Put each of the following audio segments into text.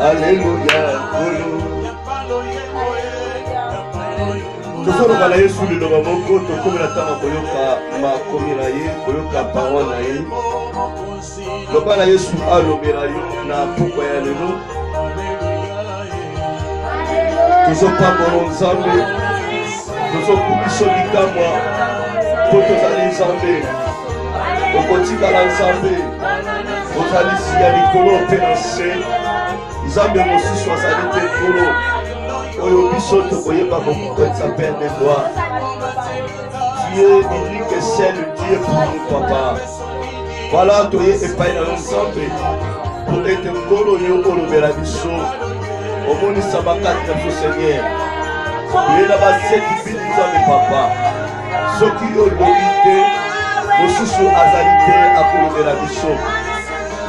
Alléluia. Tosoro bala Yesu lelo moko tokomela tanga koyoka makomela ye koyoka parole na ye. Loba na Yesu alobela yo na pokwa ya lelo. Tozopambola Nzambe, tozokubiso likamwa po tozali Nzambe. Okotikala Nzambe, ozali siya likolo mpe na se. Nzambe mosusu azali te likolo oyo biso tokoyeba kokokanisa Père de gloire. Dieu unique et seul Dieu pour nous, Papa. Voilà, toye epai na yo Nzambe po ete nkolo yo olobela biso omonisa bakati na biso Seigneur. Toye na baseki bini Nzambe Papa, soki olobi te mosusu azali te akolobela biso.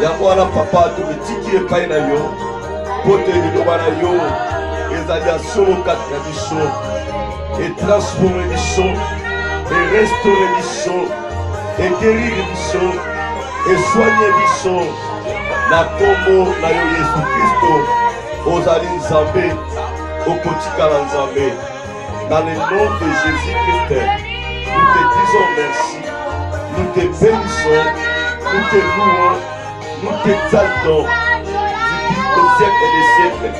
Yango wana Papa tomitiki epai na yo po te liloba na yo ezali ya solo kati na biso etransforme biso erestore biso eguerire biso esoigne biso na kombo na yo Yesu Kristo. Ozali Nzambe, okotikala Nzambe. Dans le nom de Jésus-Christ, nous te disons merci, nous te bénissons, nous te louons, nous t'exaltons au siècle des siècles,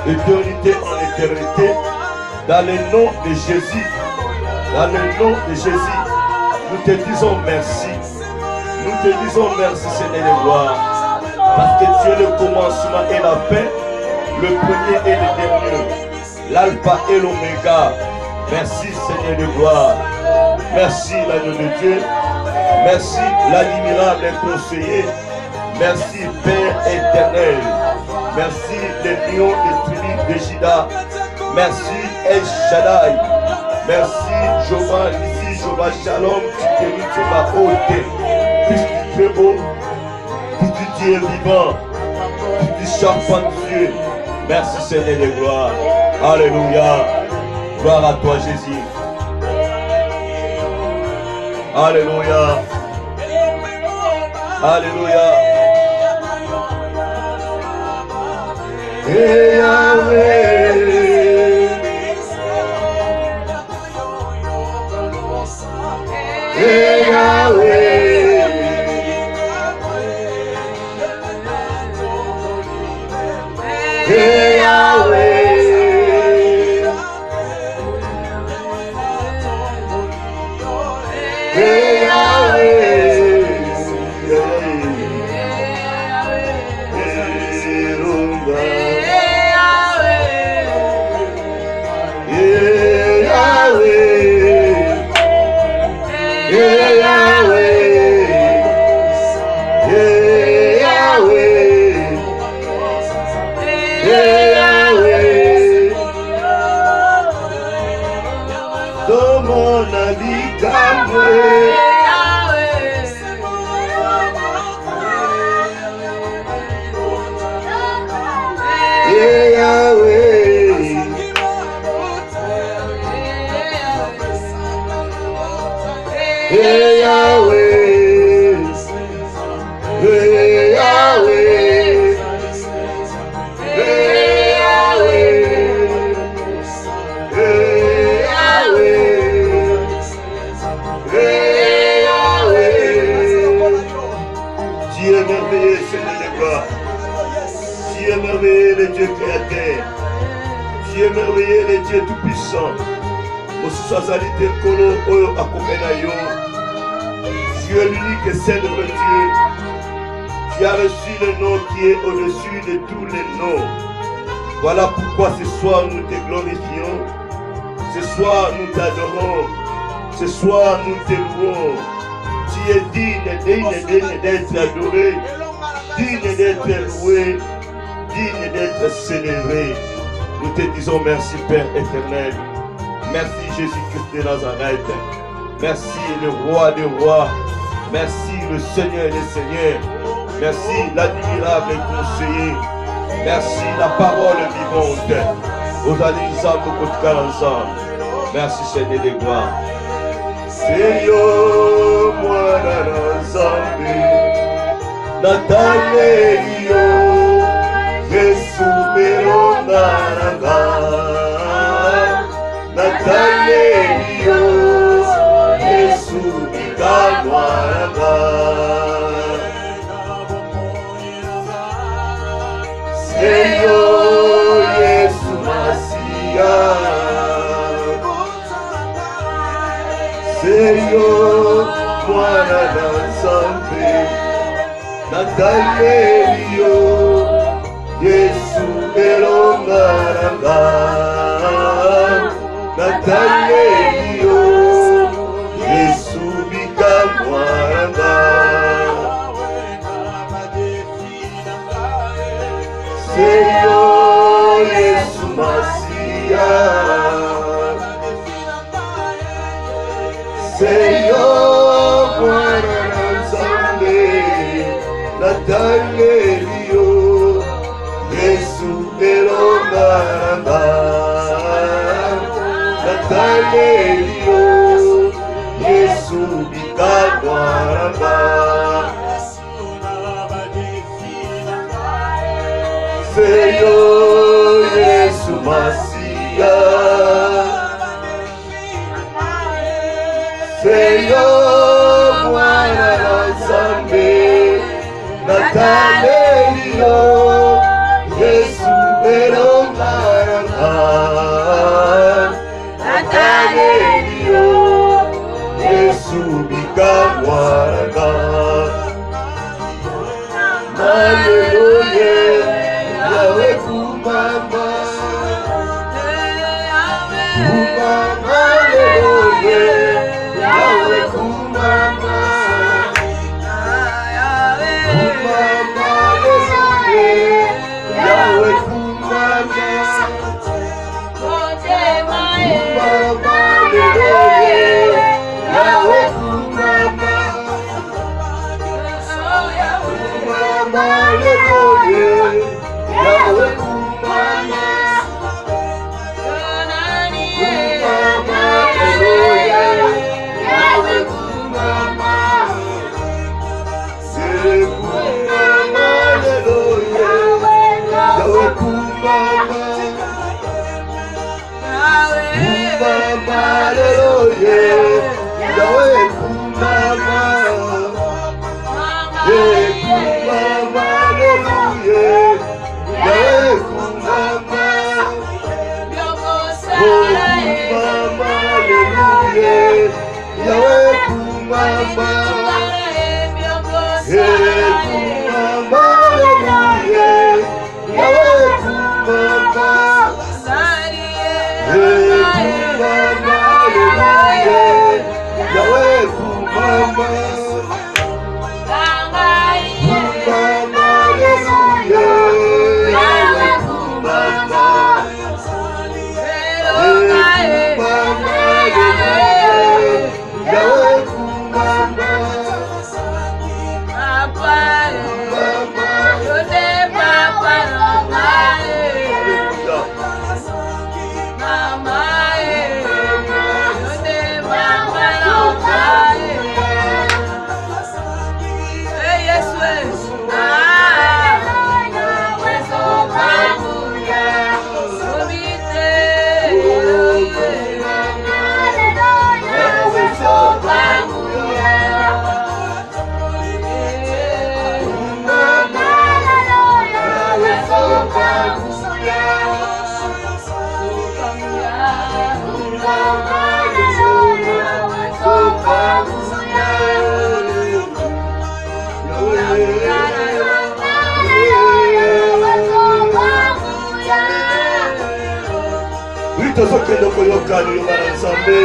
d'éternité en éternité, dans le nom de Jésus. Dans le nom de Jésus, nous te disons merci. Nous te disons merci, Seigneur de gloire, parce que tu es le commencement et la fin, le premier et le dernier, l'alpha et l'oméga. Merci, Seigneur de gloire. Merci, l'agneau de Dieu. Merci, l'admirable conseiller. Merci, Père éternel. Merci, le lion des tribus de Juda. Merci, El Shaddai. Merci, Jéhovah Nissi, Jéhovah Shalom, Tikeri, Jéhovah Ôté. Puisque tu es beau, puisque tu es vivant, puisque tu charpentes Dieu. Merci, Seigneur de gloire. Alléluia. Gloire à toi, Jésus. Alléluia. Alléluia. Hey Yahweh, hey Yahweh, hey Yahweh, hey Yahweh. Hey Yahweh, hey Yahweh, hey Yahweh, hey Yahweh, hey Yahweh. Tu es merveilleux, Seigneur de gloire. Tu es merveilleux, le Dieu créateur. Tu es merveilleux, le Dieu tout-puissant. Mosusazalité Kolo Oyo Akomenayo. Tu es l'unique et célèbre Dieu. Tu as reçu le nom qui est au-dessus de tous les noms. Voilà pourquoi ce soir nous te glorifions. Ce soir nous t'adorons. Ce soir nous te louons. Tu es digne d'être adoré, digne d'être loué, digne d'être célébré. Nous te disons merci Père éternel. Merci Jésus-Christ de Nazareth. Merci le roi des rois. Merci le Seigneur des seigneurs. Merci l'admirable conseiller. Merci la parole vivante. Aux années ensemble, merci Seigneur des gloires. Seigneur, moi Nzambe, Natalelio, Jesu Melonga, Natalelio, Jesu Bikamwanga. Seigneur, Yesu Masia. Seigneur, mwana na Nzambe, Natalelio, Yesu elonga nanga, Natalelio, Yesu bikamwanga. Seigneur, Yesu Masia. Seigneur, mwana na Nzambe, Natalelio, Yesu elonga nanga, Natalelio, Yesu bikamwanga. Seigneur, Yesu Masia. Seigneur, mwana na Nzambe, Natalelio, Yesu elonga nanga, Natalelio, Yesu bikamwanga. Haleluya, Yahweh kumama, kumama, haleluya. Yahweh kumama, kumama, haleluya. Yahweh tozokende koyoka liloba na nzambe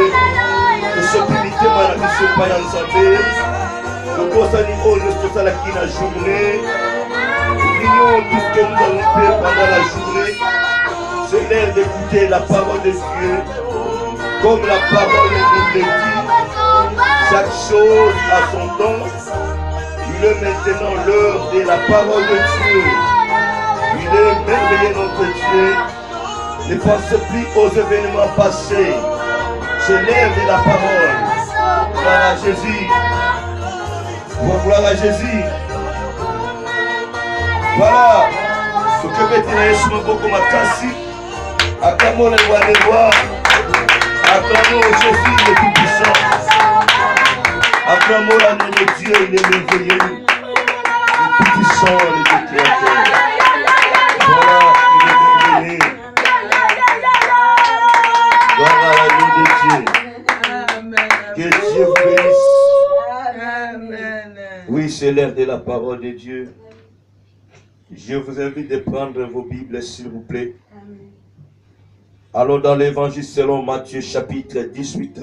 tosopimite mana biso epai ya nzambe tokosani oyo nyonso tosalaki na journée. Prions tout ce que nous allons faire pendant la journée. C'est l'heure d'écouter la parole de Dieu comme la parole nous le dit. Chaque chose a son temps. Il est maintenant l'heure de la parole de Dieu. Il est merveilleux notre Dieu. Ne pensez plus aux événements passés. C'est l'heure de la parole. Gloire à Jésus. Gloire à Jésus. Voilà. Ce que maintenant Yesu maboko makasi. Acclamons les rois des rois. Acclamons Jésus le Tout-Puissant. Acclamons l'année de Dieu, il est merveilleux. Le Tout-Puissant, le Créateur. Voilà, il est merveilleux. Gloire à l'année de Dieu. Que Dieu vous bénisse. Oui, c'est l'heure de la parole de Dieu. Je vous invite de prendre vos Bibles, s'il vous plaît. Alors, dans l'évangile selon Matthieu, chapitre 18,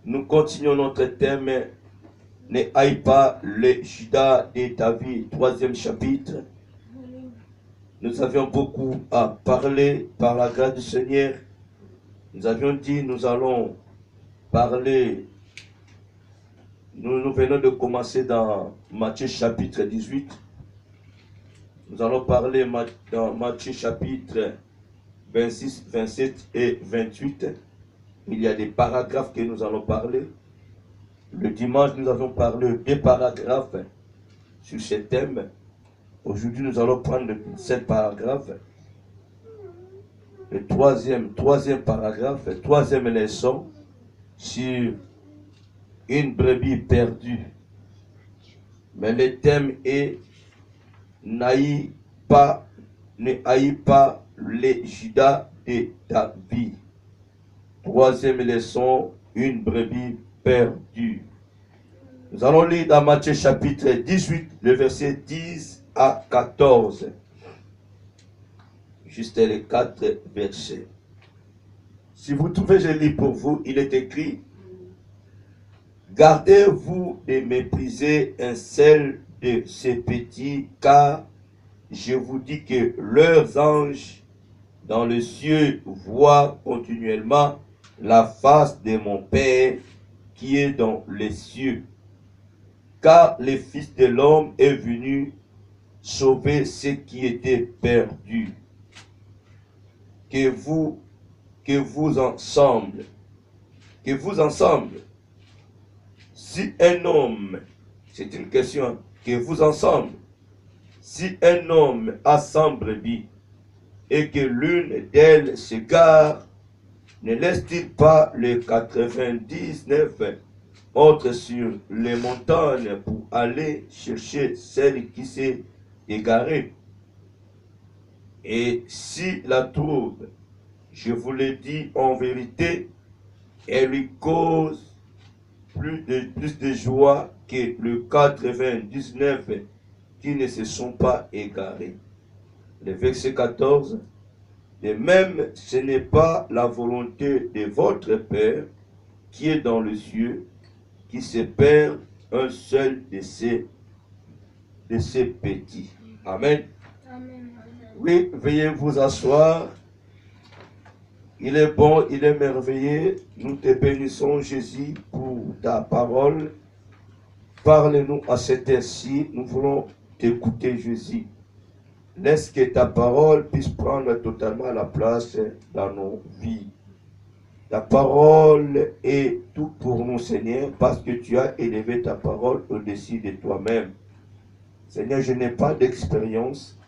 nous continuons notre thème. Ne haïs pas le Judas de David, 3e chapitre. Nous avions beaucoup à parler par la grâce du Seigneur. Nous avions dit, nous allons parler. Nous venons de commencer dans Matthieu chapitre 18. Nous allons parler dans Matthieu chapitre 26, 27 et 28. Il y a des paragraphes que nous allons parler. Le dimanche, nous avons parlé des paragraphes sur ce thème. Aujourd'hui, nous allons prendre 7 paragraphes. Le troisième paragraphe, troisième leçon sur une brebis perdue. Mais le thème est ne haïs pas les Judas de David. Troisième leçon, une brebis perdue. Nous allons lire dans Matthieu chapitre 18, le verset 10 à 14. Juste les 4 versets. Si vous trouvez, je lis pour vous, il est écrit: gardez-vous de mépriser un seul de ces petits, car je vous dis que leurs anges dans le ciel voient continuellement la face de mon Père qui est dans les cieux. Car le Fils de l'homme est venu sauver ceux qui étaient perdus. Que vous ensemble, si un homme, c'est une question, que vous ensemble, si un homme a 100 brebis et que l'une d'elles s'égare, ne laisse-t-il pas les 99 autres sur les montagnes pour aller chercher celle qui s'est égarée? Et si la trouve, je vous le dis en vérité, elle lui cause plus de joie que le 99 qui ne se sont pas égarés. Le verset 14. De même, ce n'est pas la volonté de votre Père qui est dans les cieux qui se perd un seul de ces petits. Amen. Amen. Oui, veuillez vous asseoir. Il est bon, il est merveilleux. Nous te bénissons, Jésus, pour ta parole. Parle-nous à cette heure-ci. Nous voulons t'écouter, Jésus. Laisse que ta parole puisse prendre totalement la place dans nos vies. Ta parole est tout pour nous, Seigneur, parce que tu as élevé ta parole au-dessus de toi-même. Seigneur, je n'ai pas d'expérience.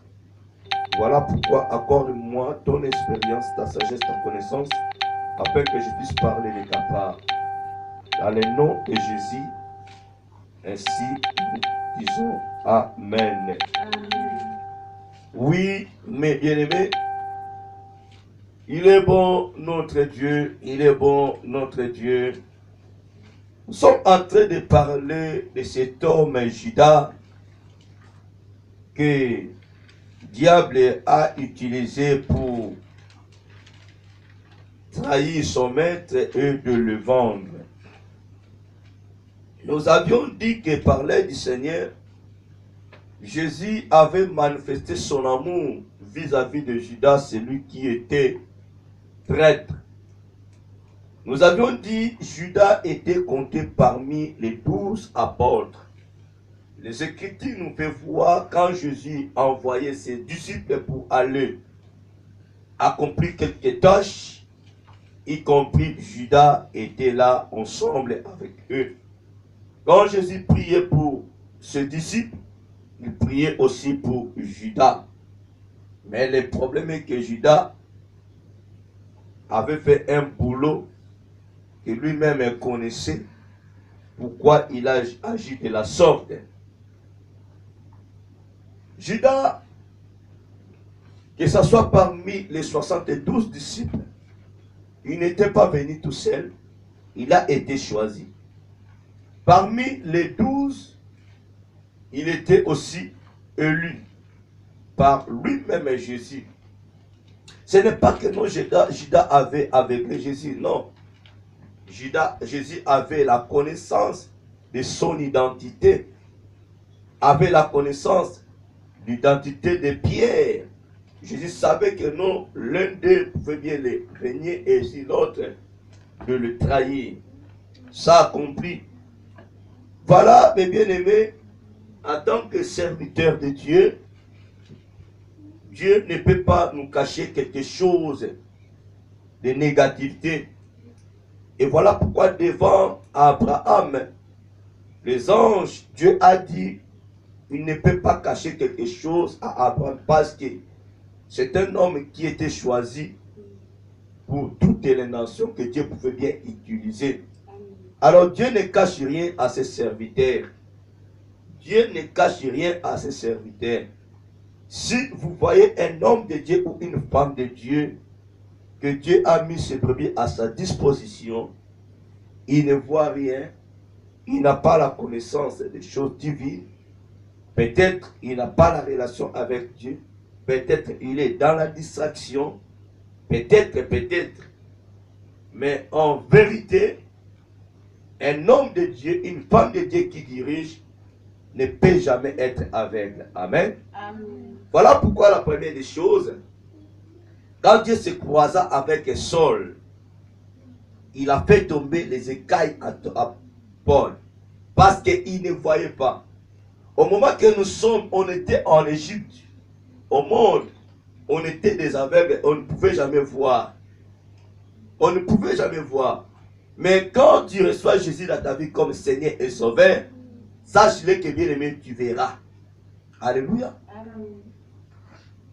Voilà pourquoi accorde-moi ton expérience, ta sagesse, ta connaissance, afin que je puisse parler de ta part. Dans le nom de Jésus, ainsi nous disons Amen. Oui, mes bien-aimés, il est bon notre Dieu, il est bon notre Dieu. Nous sommes en train de parler de cet homme Judas que le diable a utilisé pour trahir son maître et de le vendre. Nous avions dit que par l'aide du Seigneur, Jésus avait manifesté son amour vis-à-vis de Judas, celui qui était traître. Nous avions dit que Judas était compté parmi les 12 apôtres. Les Écritures nous font voir quand Jésus a envoyé ses disciples pour aller accomplir quelques tâches, y compris Judas était là ensemble avec eux. Quand Jésus priait pour ses disciples, il priait aussi pour Judas. Mais le problème est que Judas avait fait un boulot que lui-même connaissait. Pourquoi il a agi de la sorte? Judas, que ce soit parmi les 72 disciples, il n'était pas venu tout seul, il a été choisi. Parmi les 12, il était aussi élu par lui-même Jésus. Ce n'est pas que non, Judas avait aveuglé Jésus, non. Jésus avait la connaissance de son identité, avait la connaissance de l'identité de Pierre. Jésus savait que non, l'un d'eux pouvait bien le régner et si l'autre de le trahir. Ça accompli. Voilà, mes bien-aimés, en tant que serviteur de Dieu, Dieu ne peut pas nous cacher quelque chose de négativité. Et voilà pourquoi devant Abraham, les anges, Dieu a dit, il ne peut pas cacher quelque chose à Abraham parce que c'est un homme qui était choisi pour toutes les nations que Dieu pouvait bien utiliser. Alors Dieu ne cache rien à ses serviteurs. Dieu ne cache rien à ses serviteurs. Si vous voyez un homme de Dieu ou une femme de Dieu, que Dieu a mis ses brebis à sa disposition, il ne voit rien, il n'a pas la connaissance des choses divines, peut-être il n'a pas la relation avec Dieu, peut-être il est dans la distraction, peut-être, mais en vérité, un homme de Dieu, une femme de Dieu qui dirige, ne peut jamais être aveugle. Amen. Amen. Voilà pourquoi la première des choses, quand Dieu se croisa avec Saul, il a fait tomber les écailles à Paul, parce qu'il ne voyait pas. Au moment que nous sommes, on était en Égypte, au monde, on était des aveugles, on ne pouvait jamais voir. On ne pouvait jamais voir. Mais quand tu reçois Jésus dans ta vie comme Seigneur et Sauveur, sache-le que bien aimé, tu verras. Alléluia. Amen.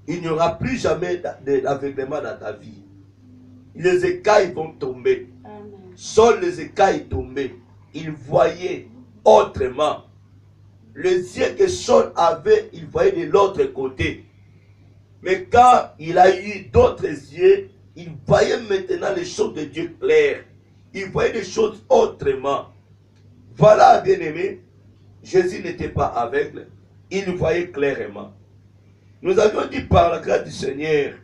Il n'y aura plus jamais d'aveuglement dans ta vie. Les écailles vont tomber. Amen. Seuls les écailles tombaient. Il voyait autrement. Les yeux que Saul avait, il voyait de l'autre côté. Mais quand il a eu d'autres yeux, il voyait maintenant les choses de Dieu claires. Il voyait des choses autrement. Voilà, bien-aimé, Jésus n'était pas aveugle, il voyait clairement. Nous avions dit par la grâce du Seigneur,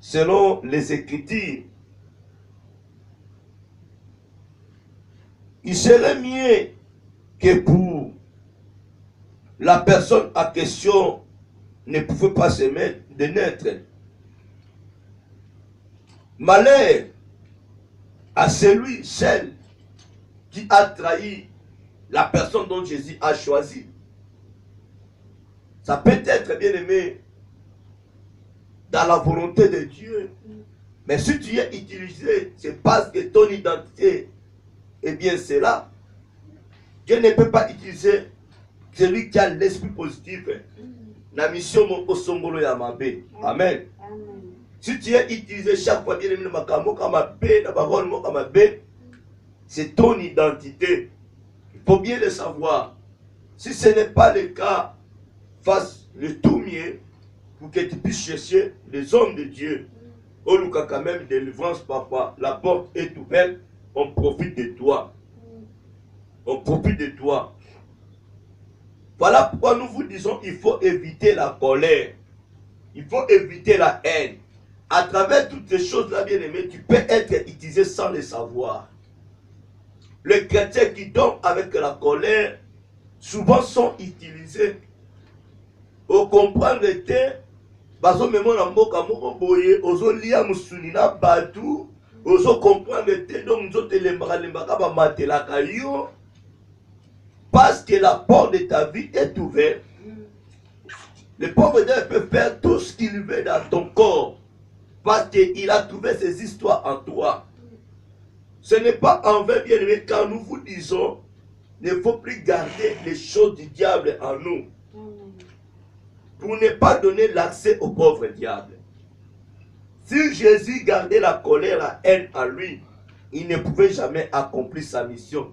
selon les Écritures, il serait mieux que pour la personne en question ne pouvait pas se mettre de naître. Malheur à celui, celle qui a trahi la personne dont Jésus a choisi. Ça peut être, bien aimé, dans la volonté de Dieu. Mais si tu es utilisé, c'est parce que ton identité est bien cela. Dieu ne peut pas utiliser celui qui a l'esprit positif. La mission mon sombolo yamabe. Amen. Si tu es utilisé chaque fois, bien aimé, c'est ton identité. Il faut bien le savoir. Si ce n'est pas le cas, fasse le tout mieux pour que tu puisses chercher les hommes de Dieu. Au cas quand même délivrance parfois, la porte est ouverte, on profite de toi. On profite de toi. Voilà pourquoi nous vous disons il faut éviter la colère. Il faut éviter la haine. à travers toutes ces choses-là, bien aimé, tu peux être utilisé sans le savoir. Les chrétiens qui tombent avec la colère, souvent sont utilisés. Au comprendre te, bazo memo na mboka moko boye, ozo lia musuni na batu, ozo comprendre te, donc nous te lembaka ba matelaka yo, parce que la porte de ta vie est ouverte. Le pauvre Dieu peut faire tout ce qu'il veut dans ton corps, parce qu'il a trouvé ses histoires en toi. Ce n'est pas en vain, bien aimé, quand nous vous disons, il ne faut plus garder les choses du diable en nous, pour ne pas donner l'accès au pauvre diable. Si Jésus gardait la colère, la haine en lui, il ne pouvait jamais accomplir sa mission.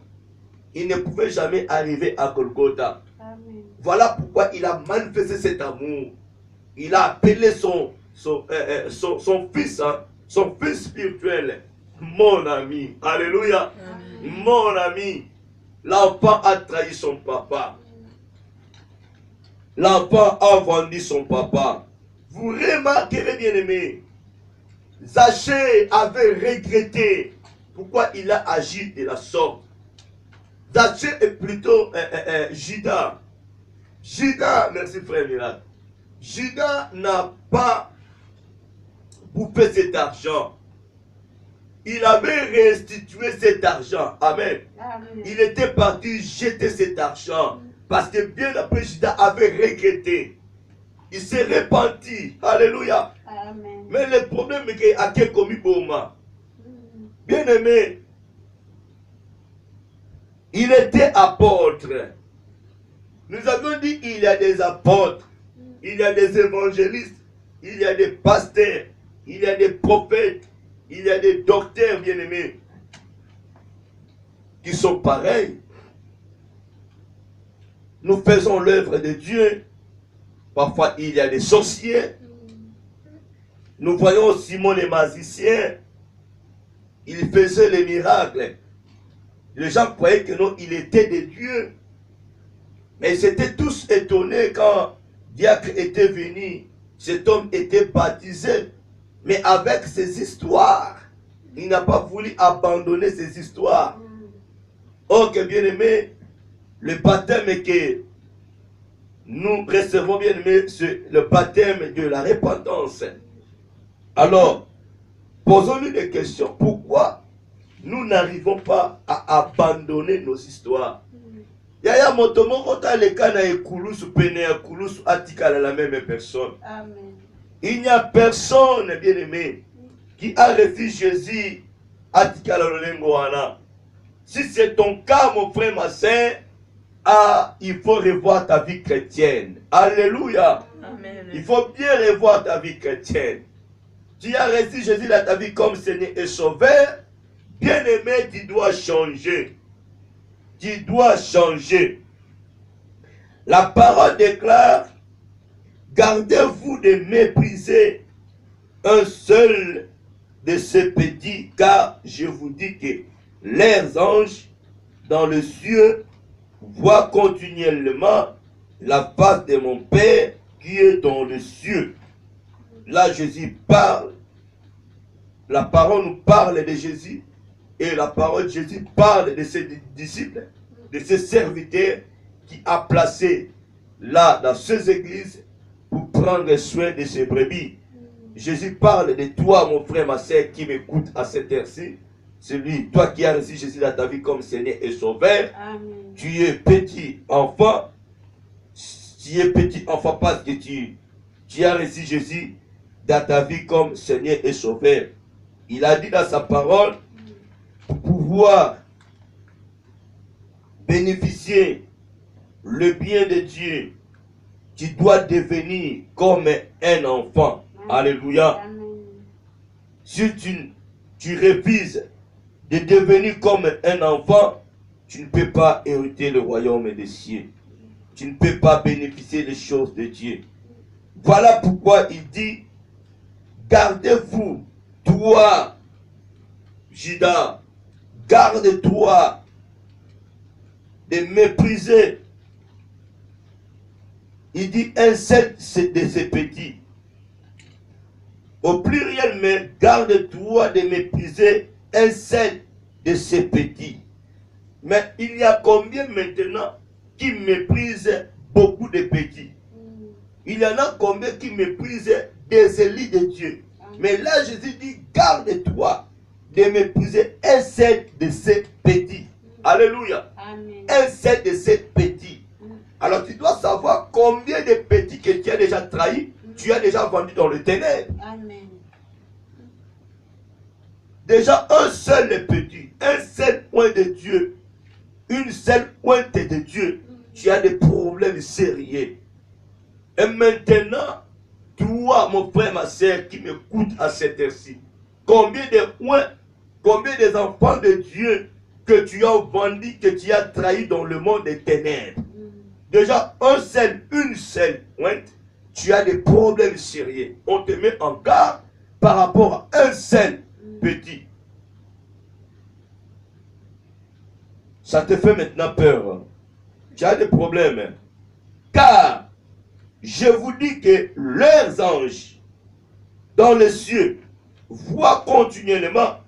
Il ne pouvait jamais arriver à Golgotha. Amen. Voilà pourquoi il a manifesté cet amour. Il a appelé son fils, hein, son fils spirituel, mon ami. Alléluia. Amen. Mon ami. L'enfant a trahi son papa. L'enfant a vendu son papa. Vous remarquerez, bien aimé, Zachée avait regretté pourquoi il a agi de la sorte. Zachée est plutôt Judas. Judas, merci frère Miracle. Judas n'a pas bouffé cet argent. Il avait restitué cet argent. Amen. Amen. Il était parti jeter cet argent. Parce que bien après, Judas avait regretté. Il s'est repenti. Alléluia. Amen. Mais le problème est qu'il a commis Boma. Bien aimé, il était apôtre. Nous avons dit il y a des apôtres, il y a des évangélistes, il y a des pasteurs, il y a des prophètes, il y a des docteurs, bien aimés, qui sont pareils. Nous faisons l'œuvre de Dieu. Parfois, il y a des sorciers. Nous voyons Simon le magicien. Il faisait les miracles. Les gens croyaient que non, il était des dieux. Mais ils étaient tous étonnés quand Diacre était venu. Cet homme était baptisé. Mais avec ses histoires, il n'a pas voulu abandonner ses histoires. Oh, que bien aimé, le baptême que nous recevons, bien aimé, c'est le baptême de la repentance. Alors, posons-nous des questions. Pourquoi nous n'arrivons pas à abandonner nos histoires? Yaya motomoko ta lekana ekulusu pene ya kulusu atikala la même personne. Amen. Il n'y a personne, bien aimé, qui a reçu Jésus atikala lolengo wana. Si c'est ton cas, mon frère, ma sœur, il faut revoir ta vie chrétienne. Alléluia. Amen. Il faut bien revoir ta vie chrétienne. Tu as reçu Jésus dans ta vie comme Seigneur et Sauveur. Bien aimé, tu dois changer. Tu dois changer. La parole déclare, gardez-vous de mépriser un seul de ces petits, car je vous dis que leurs anges dans le ciel voient continuellement la face de mon Père qui est dans le ciel. Là, Jésus parle. La parole nous parle de Jésus. Et la parole de Jésus parle de ses disciples, de ses serviteurs qui a placé là dans ces églises pour prendre soin de ses brebis. Jésus parle de toi, mon frère, ma soeur, qui m'écoute à cette heure-ci. C'est lui, toi qui as reçu Jésus dans ta vie comme Seigneur et Sauveur. Amen. Tu es petit enfant. Tu es petit enfant parce que tu as reçu Jésus dans ta vie comme Seigneur et Sauveur. Il a dit dans sa parole, pour pouvoir bénéficier le bien de Dieu, tu dois devenir comme un enfant. Amen. Alléluia. Amen. Si tu refuses de devenir comme un enfant, tu ne peux pas hériter le royaume des cieux. Tu ne peux pas bénéficier des choses de Dieu. Voilà pourquoi il dit, gardez-vous, toi, Judas, garde-toi de mépriser. Il dit un seul de ces petits. Au pluriel, mais garde-toi de mépriser un seul de ces petits. Mais il y a combien maintenant qui méprisent beaucoup de petits? Il y en a combien qui méprisent des élus de Dieu? Mais là, Jésus dit, garde-toi de mépriser un seul de ces petits. Alléluia. Amen. Un seul de ces petits. Alors tu dois savoir combien de petits que tu as déjà trahis, tu as déjà vendu dans le ténèbre. Amen. Déjà un seul petit, un seul point de Dieu, une seule pointe de Dieu, tu as des problèmes sérieux. Et maintenant, toi, mon frère, ma soeur, qui m'écoute à cette heure-ci, combien de points, combien des enfants de Dieu que tu as vendus, que tu as trahis dans le monde des ténèbres? Déjà, un seul, une seule pointe, tu as des problèmes sérieux. On te met en garde par rapport à un seul petit. Ça te fait maintenant peur. Tu as des problèmes. Car, je vous dis que leurs anges dans les cieux voient continuellement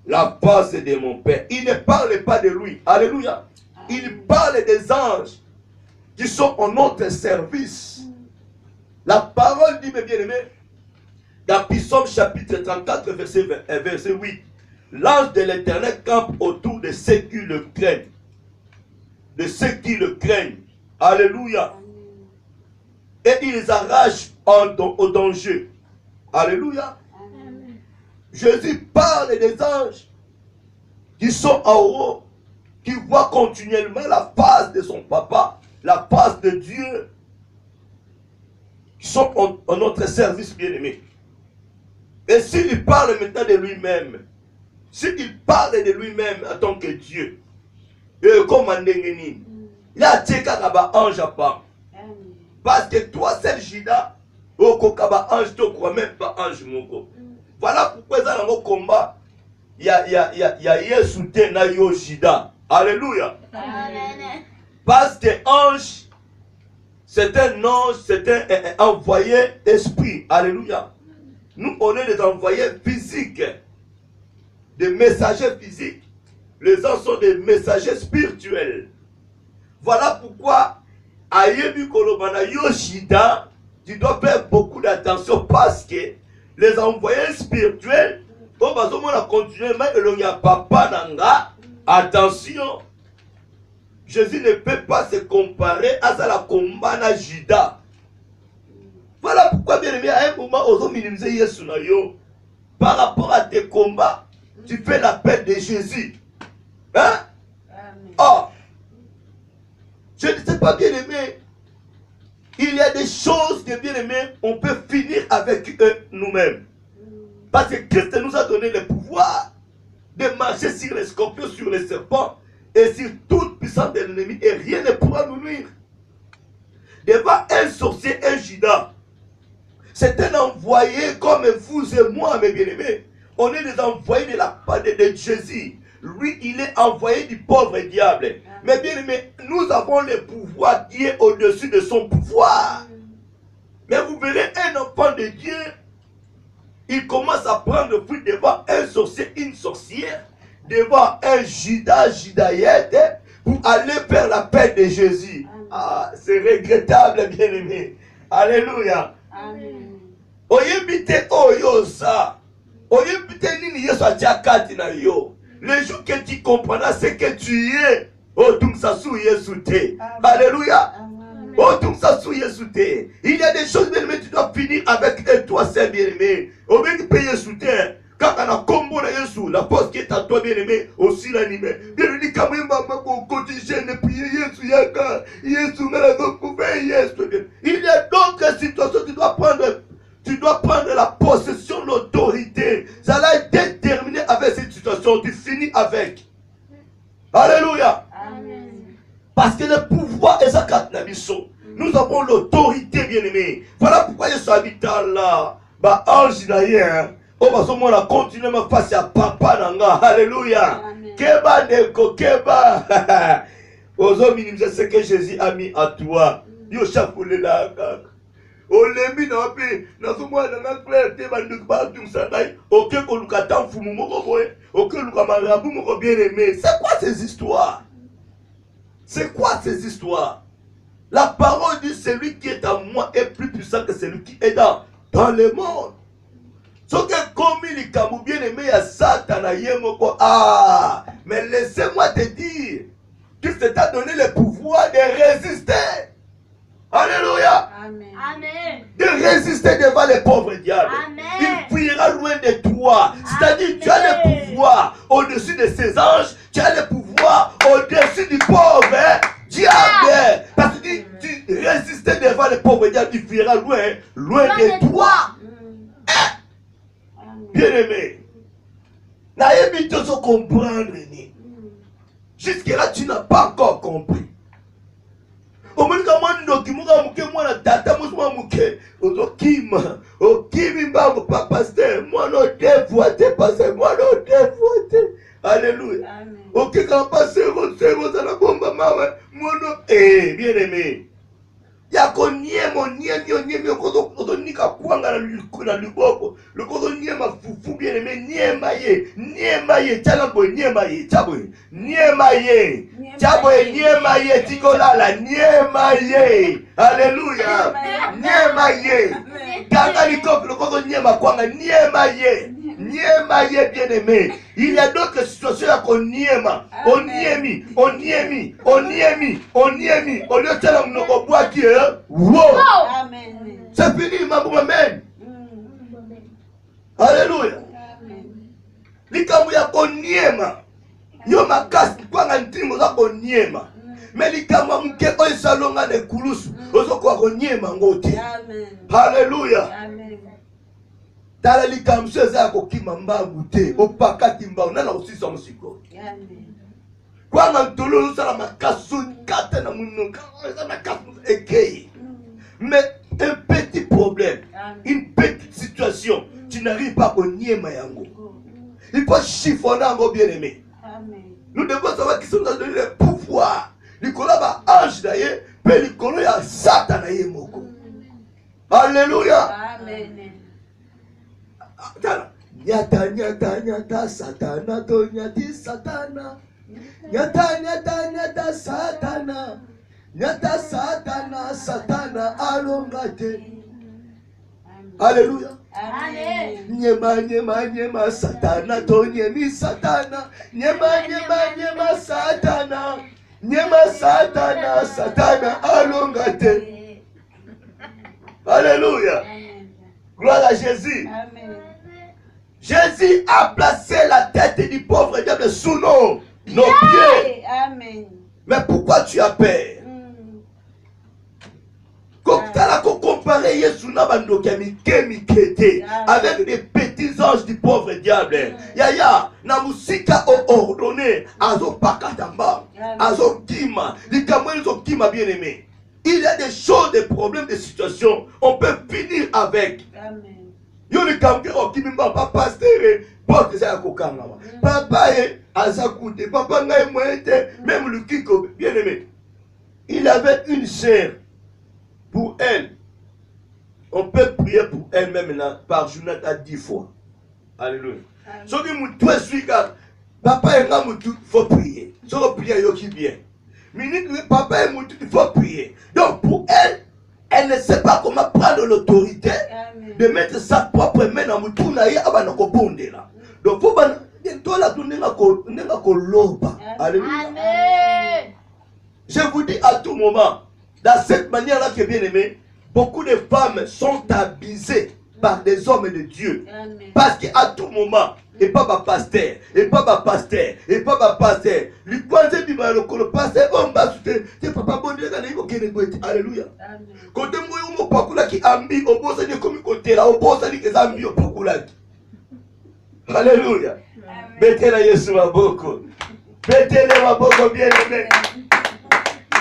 la face de mon Père. Il ne parle pas de lui. Alléluia. Il parle des anges qui sont en notre service. La parole dit, mes bien-aimés, dans Psaume chapitre 34, verset 8, l'ange de l'Éternel campe autour de ceux qui le craignent. De ceux qui le craignent. Alléluia. Et il les arrache au danger. Alléluia. Amen. Jésus parle des anges qui sont en haut, qui voient continuellement la face de son papa, la face de Dieu, qui sont en notre service bien-aimé. Et s'il parle maintenant de lui-même, s'il parle de lui-même en tant que Dieu, et comme Andengeni, il a un ange à part. Parce que toi, c'est le Jida, au kaba ange, tu ne crois même pas ange moko. Voilà pourquoi dans le combat, il y a Yesu te na yo Jida. Alléluia. Amen. Parce que ange, c'est un ange, c'est un envoyé esprit. Alléluia. Nous, on est des envoyés physiques, des messagers physiques. Les anges sont des messagers spirituels. Voilà pourquoi, à Yebi Kolobana Yoshida, tu dois faire beaucoup d'attention parce que les envoyés spirituels, on va continuer, mais il n'y a pas nanga. Attention, Jésus ne peut pas se comparer à ça la combat Judas. Voilà pourquoi, bien aimé, à un moment, on a minimisé Yesu na yo. Par rapport à tes combats, tu fais l'appel de Jésus. Hein? Oh, je ne sais pas, bien aimé. Il y a des choses que, bien aimé, on peut finir avec eux nous-mêmes. Parce que Christ nous a donné le pouvoir de marcher sur les scorpions, sur les serpents et sur toute puissance de l'ennemi, et rien ne pourra nous nuire. Devant un sorcier, un Judas, c'est un envoyé comme vous et moi, mes bien-aimés. On est des envoyés de la part de Jésus. Lui, il est envoyé du pauvre diable. Mais bien aimé, nous avons le pouvoir qui est au-dessus de son pouvoir. Mais vous verrez un enfant de Dieu, il commence à prendre fruit devant un sorcier, une sorcière, devant un Judas, Judaïette, pour aller faire la paix de Jésus. Ah, c'est regrettable, bien aimé. Alléluia. Amen. Oyebite oyo sa. Oyebite nini yesu atiakati na yo. Le jour que tu comprendras ce que tu es, oh tumsasu yesu te. Alléluia. Oh tumsasu yesu te. Il y a des choses bien aimées, tu dois finir avec toi, c'est bien aimé. Au même que yesu te. Quand on a combo na yesu, la force qui est à toi bien aimé, aussi l'animé. Bien aimé, quand même, maman, quotidien de prier yesu yaka. Yesu n'a pas couvert yesu. Il y a d'autres situations, tu dois prendre la possession, l'autorité. Ça va être déterminé avec cette situation. Tu finis avec. Alléluia. Amen. Parce que le pouvoir est ça. Nous avons l'autorité, bien-aimée. Voilà pourquoi je suis habitant là. Bah, ange d'ailleurs. On va seulement continuer ma face à papa nanga. Alléluia. Keba neko, keba. Aux hommes, c'est ce que Jésus a mis à toi. Yo chafoulé là. olembi na pe nazomona na clair te banduki batumisa ngai oke koluka ta mfumu moko boye oke luka marabu moko bien aimé. C'est quoi ces histoires? C'est quoi ces histoires? La parole dit celui qui est en moi est plus puissant que celui qui est dans le monde. Ce que comme il est bien aimé à Satan yemoko. Ah, mais laissez-moi te dire que t'a donné le pouvoir de résister. Alléluia. Amen. Amen. De résister devant les pauvres diables. Amen. Il fuira loin de toi. C'est-à-dire tu as le pouvoir au-dessus de ces anges. Tu as le pouvoir au-dessus du pauvre diable. Parce que tu résistais devant les pauvres diables, il fuira loin de toi. Bien aimé. Naïmi te comprendre. Jusque-là, tu n'as pas encore compris. Omunika mwandoki muka muke mwana tata musuma muke ozokima okimi mbango pa pasteur mwana odevoite pasteur mwana odevoite. Alléluia. Okeka pasteur osego za na bomba mama mwana bien aimé. Yako niemo niemi okozonika kwanga na luboko lokozo niema fufu bien aimé niema ye tala boy niema ye chaboy niema ye tikolala niema ye. Alléluia. Niema ye kanga likoko lokozo niema kwanga niema ye bien aimé. Il y a d'autres situations à qu'on niema. On niemi. Au lieu de ça, on a bois qui est. Wow. C'est fini, ma boum, amen. Alléluia. Likamu ya qu'on niema. Yo makas, kwa ngantimo za qu'on niema. Mais likamu ya mke oy salonga ne kulusu. Ozo kwa qu'on niema ngote. Alléluia. Tala likamshe za kokima mbangu te opakati mbangu nana usisa musiko. Kwa ngantolo sala makasu kata na munuka za makasu ekei. Mais un petit problème, une petite situation, tu n'arrives pas au niema yango. Il faut chiffonner encore bien aimé. Nous devons savoir qu'ils sont dans le pouvoir. Nicolas va ange d'ailleurs, mais Nicolas ya Satan na yemoko. Alléluia. Amen. Nyata satana to nyati satana. Nyata satana. Nyata satana alongate. Alléluia. Amen. Nyema satana to nyemi satana. Nyema satana. Nyema satana alongate. Alléluia. Gloire à Jésus. Amen. Jésus a placé la tête du pauvre diable sous nos pieds. Amen. Mais pourquoi tu as peur? Quand tu as comparé Yesu avec les petits anges du pauvre diable. Yaya, na musika ordonné, azo pakatamba, azo kima, likamwelizo kima bien aimé. Il y a des choses, des problèmes, des situations, on peut finir avec. Amen. Yo le kamke okimimba papa stere porte ça kokanga. Papa azakute, papa ngai moete, même le kiko bien aimé. Il avait une sœur. Pour elle, on peut prier pour elle même là, par journée à 10 fois. Alléluia. Ce qui me suis papa et maman, il faut prier. Ce qui prier, il bien. Minute, papa et maman, il faut prier. Donc pour elle, elle ne sait pas comment prendre l'autorité de mettre sa propre main dans le tout là. Donc faut pas Alléluia. Je vous dis à tout moment, dans cette manière-là que bien aimé, beaucoup de femmes sont abusées par des hommes de Dieu. Amen. Parce qu'à tout moment, et pas ma pasteur, et pas ma pasteur, et pas ma pasteur. Le croisé du mal, le pasteur, on va soutenir. C'est papa bon Dieu, alléluia. Quand tu me dis que qui ambi, au beau seigneur comme côté là, au beau seigneur qui ambi au pokula. Alléluia. Mettez-la Yesu ma boko. Mettez-la ma boko bien aimé.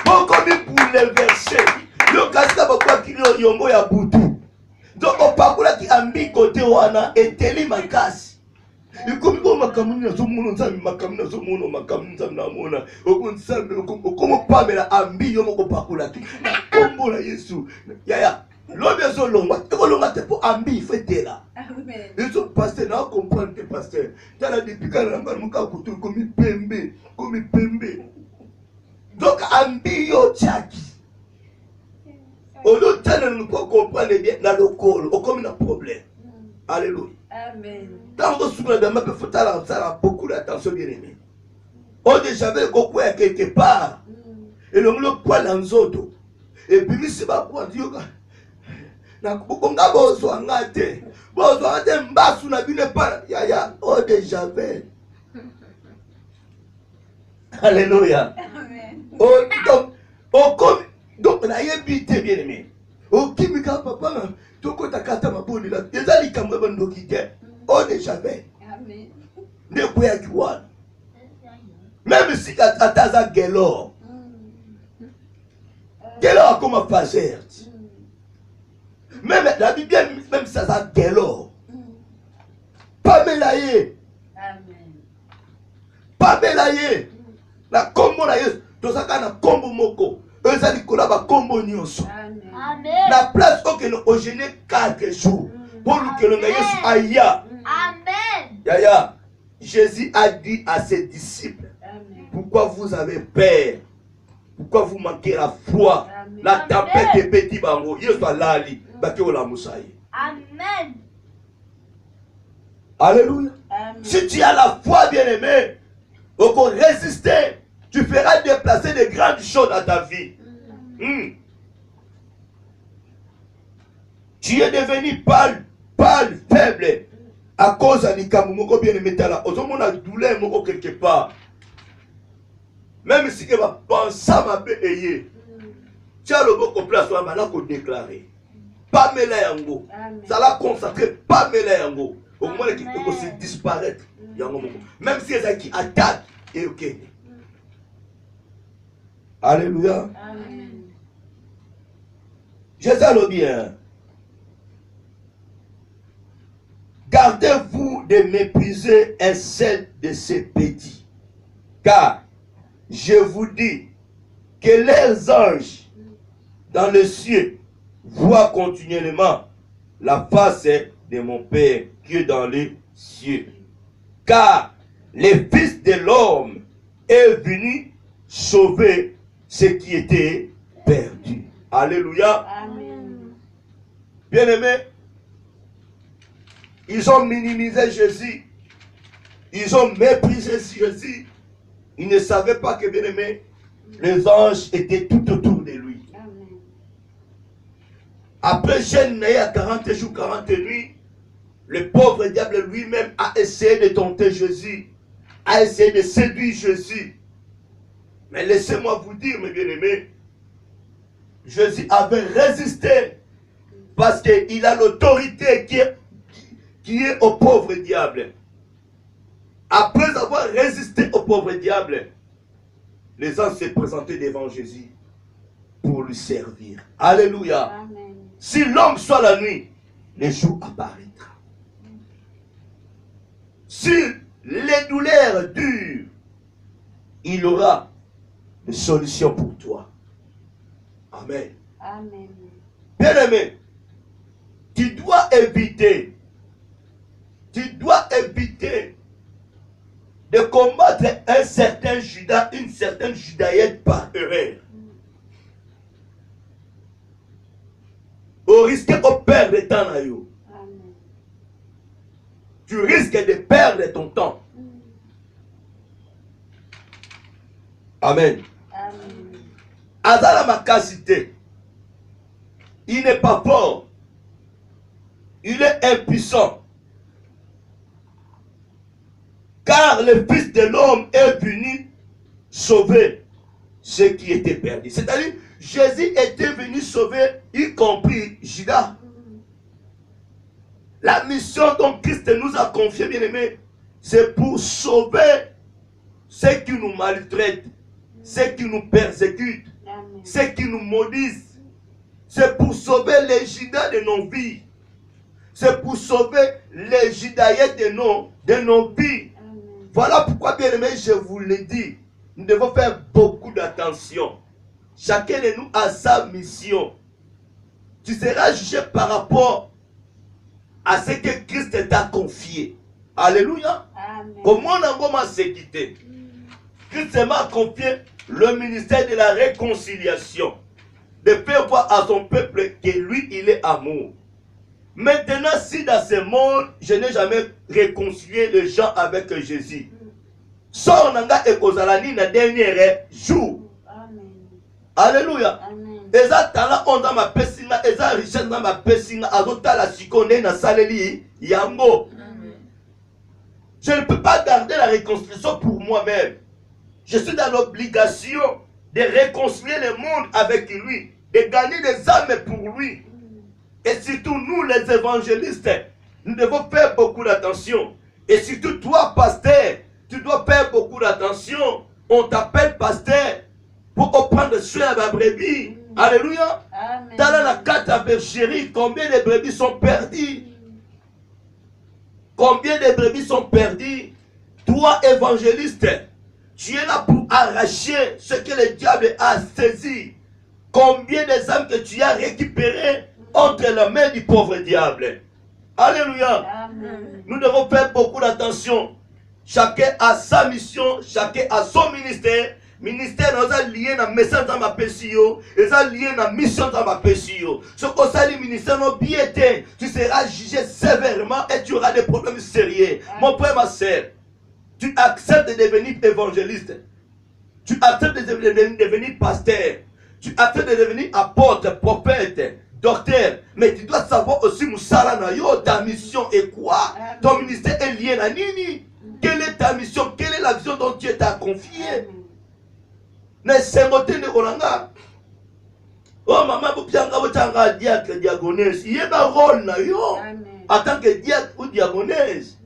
Beaucoup pour les versets. Le casque pourquoi qu'il y a yongo ya butu. Donc au pakula qui ambi côté wana eteli makasi. Ikomi ko makamuni na somuno nzambi makamuni na somuno makamuni nzambi na mona. Okunsambe okomo pamela ambi yomo ko pakula ki. Kombo la Yesu. Yaya L'homme est au long. Tu peux ambi, il fait là. Amen. Ils sont pasteur, non, comprendre que pasteur. Tu as depuis quand on a comme il pembe, comme il pembe. Donc, ambi yo tchaki. Au lieu de nous comprendre bien, dans le corps, comme il a un problème. Alléluia. Amen. Quand on se souvient de ma il faut avoir beaucoup d'attention, bien aimé. On déjà avait quelque part. Et le poil en zoto. Et puis, c'est pas pour dire que. Nakubukonga bozo angate. Bozo angate mbasu na bine para. Ya, on déjà avait. Alléluia. Amen. Donc, on a évité, bien aimé. Au Kimika, papa, tout le monde a kata ma bonne là. Les alliés qui m'ont donné, on déjà avait. Amen. Ne pouvez qui voir. Même si Ataza Gelor. Gelor comme faire. Même la Bible, même ça, ça Gelor. Pas mélaillé. Amen. Pas mélaillé. La combo la yes. Tout ça, quand la combo moko. Eux, ça, ils collabent combo nyonso. Amen. La place où que nous au gêné 4 jours. Pour que nous ayons aïa. Amen. Yaya, Jésus a dit à ses disciples, Amen. pourquoi vous avez peur? Pourquoi vous manquez la foi? Amen. La tempête est petit bango. Yesu alali. Baki ola musaï. Amen. Alléluia. Amen. Si tu as la foi, bien-aimé, pour résister, tu feras déplacer de grandes choses dans ta vie. Tu es devenu pâle, faible, à cause de l'ikamoumoko bien-aimé. Aujourd'hui, on a douleur moko quelque part. Même si tu vas penser à ma paix, tu as le mot complet à soi, maintenant qu'on déclare. Pas mêler yango. Ça l'a consacré, pas mêler yango. Au moins, il peut aussi disparaître. Même si c'est qui attaque, et ok. Alléluia. Amen. Je sais le bien. Gardez-vous de mépriser un seul de ces petits. Car, je vous dis que les anges dans le ciel voient continuellement la face de mon Père qui est dans les cieux. Car le Fils de l'homme est venu sauver ce qui était perdu. Alléluia. Amen. Bien-aimés, ils ont minimisé Jésus. Ils ont méprisé Jésus. Ils ne savaient pas que, bien-aimés, les anges étaient tout autour de lui. Amen. Après Jeune né à 40 jours, 40 nuits, le pauvre diable lui-même a essayé de tenter Jésus, a essayé de séduire Jésus. Mais laissez-moi vous dire, mes bien-aimés, Jésus avait résisté parce qu'il a l'autorité qui est au pauvre diable. Après avoir résisté au pauvre diable, les anges se présentaient devant Jésus pour lui servir. Alléluia. Amen. Si l'homme soit la nuit, le jour apparaîtra. Si les douleurs durent, il aura des solutions pour toi. Amen. Amen. Bien-aimé, tu dois éviter de combattre un certain Judas, une certaine Judaïette par erreur. Au risque de perdre ton temps. Amen. Tu risques de perdre ton temps. Amen. Amen. Azala Makasite, il n'est pas fort. Il est impuissant. Car le Fils de l'homme est venu sauver ceux qui étaient perdus. C'est-à-dire, Jésus était venu sauver, y compris Judas. La mission dont Christ nous a confiée, bien-aimés, c'est pour sauver ceux qui nous maltraitent, ceux qui nous persécutent, Amen. ceux qui nous maudissent. C'est pour sauver les Judas de nos vies. C'est pour sauver les Judaïens de nos vies. Amen. Voilà pourquoi, bien aimé, je vous le dis, nous devons faire beaucoup d'attention. Chacun de nous a sa mission. tu seras jugé par rapport à ce que Christ t'a confié. Alléluia. Amen. Comment on a s'est quitté? Christ m'a confié le ministère de la réconciliation. De faire voir à son peuple que lui, il est amour. Maintenant, si dans ce monde, je n'ai jamais réconcilié les gens avec Jésus, sort nanga ekozalani na dernier jour. Amen. Alléluia. Amen. Eza tala onda ma pesinga, eza richesse na ma pesinga, azota la sikone na saleli yango. Je ne peux pas garder la réconciliation pour moi-même. Je suis dans l'obligation de réconcilier le monde avec lui, de gagner des âmes pour lui. Et surtout nous les évangélistes, nous devons faire beaucoup d'attention. Et surtout toi, pasteur, tu dois faire beaucoup d'attention. On t'appelle pasteur pour prendre soin de la brebis. Alléluia. Amen. Dans la carte à bergerie, combien de brebis sont perdues? Combien de brebis sont perdues? Toi, évangéliste, tu es là pour arracher ce que le diable a saisi. Combien des âmes que tu as récupérées entre les mains du pauvre diable? Alléluia. Amen. Nous devons faire beaucoup d'attention. Chacun a sa mission, chacun a son ministère. Ministère nous lié dans message dans ma pesio, ils ont lié dans mission dans ma pesio. Ce qu'on s'allie ministère non bien été, tu seras jugé sévèrement et tu auras des problèmes sérieux. Mon frère, ma soeur, tu acceptes de devenir évangéliste, tu acceptes de devenir pasteur, tu acceptes de devenir apôtre, prophète, docteur, mais tu dois savoir aussi Moussala na yo, ta mission est quoi? Ton ministère est lié à Nini. Quelle est ta mission? Quelle est la vision dont Dieu t'a confiée? Ne sengote ne kolanga. Oh maman, vous pianga vous tanga diacre diagonesse. Il y a un rôle na yo en tant que diacre ou diagonesse.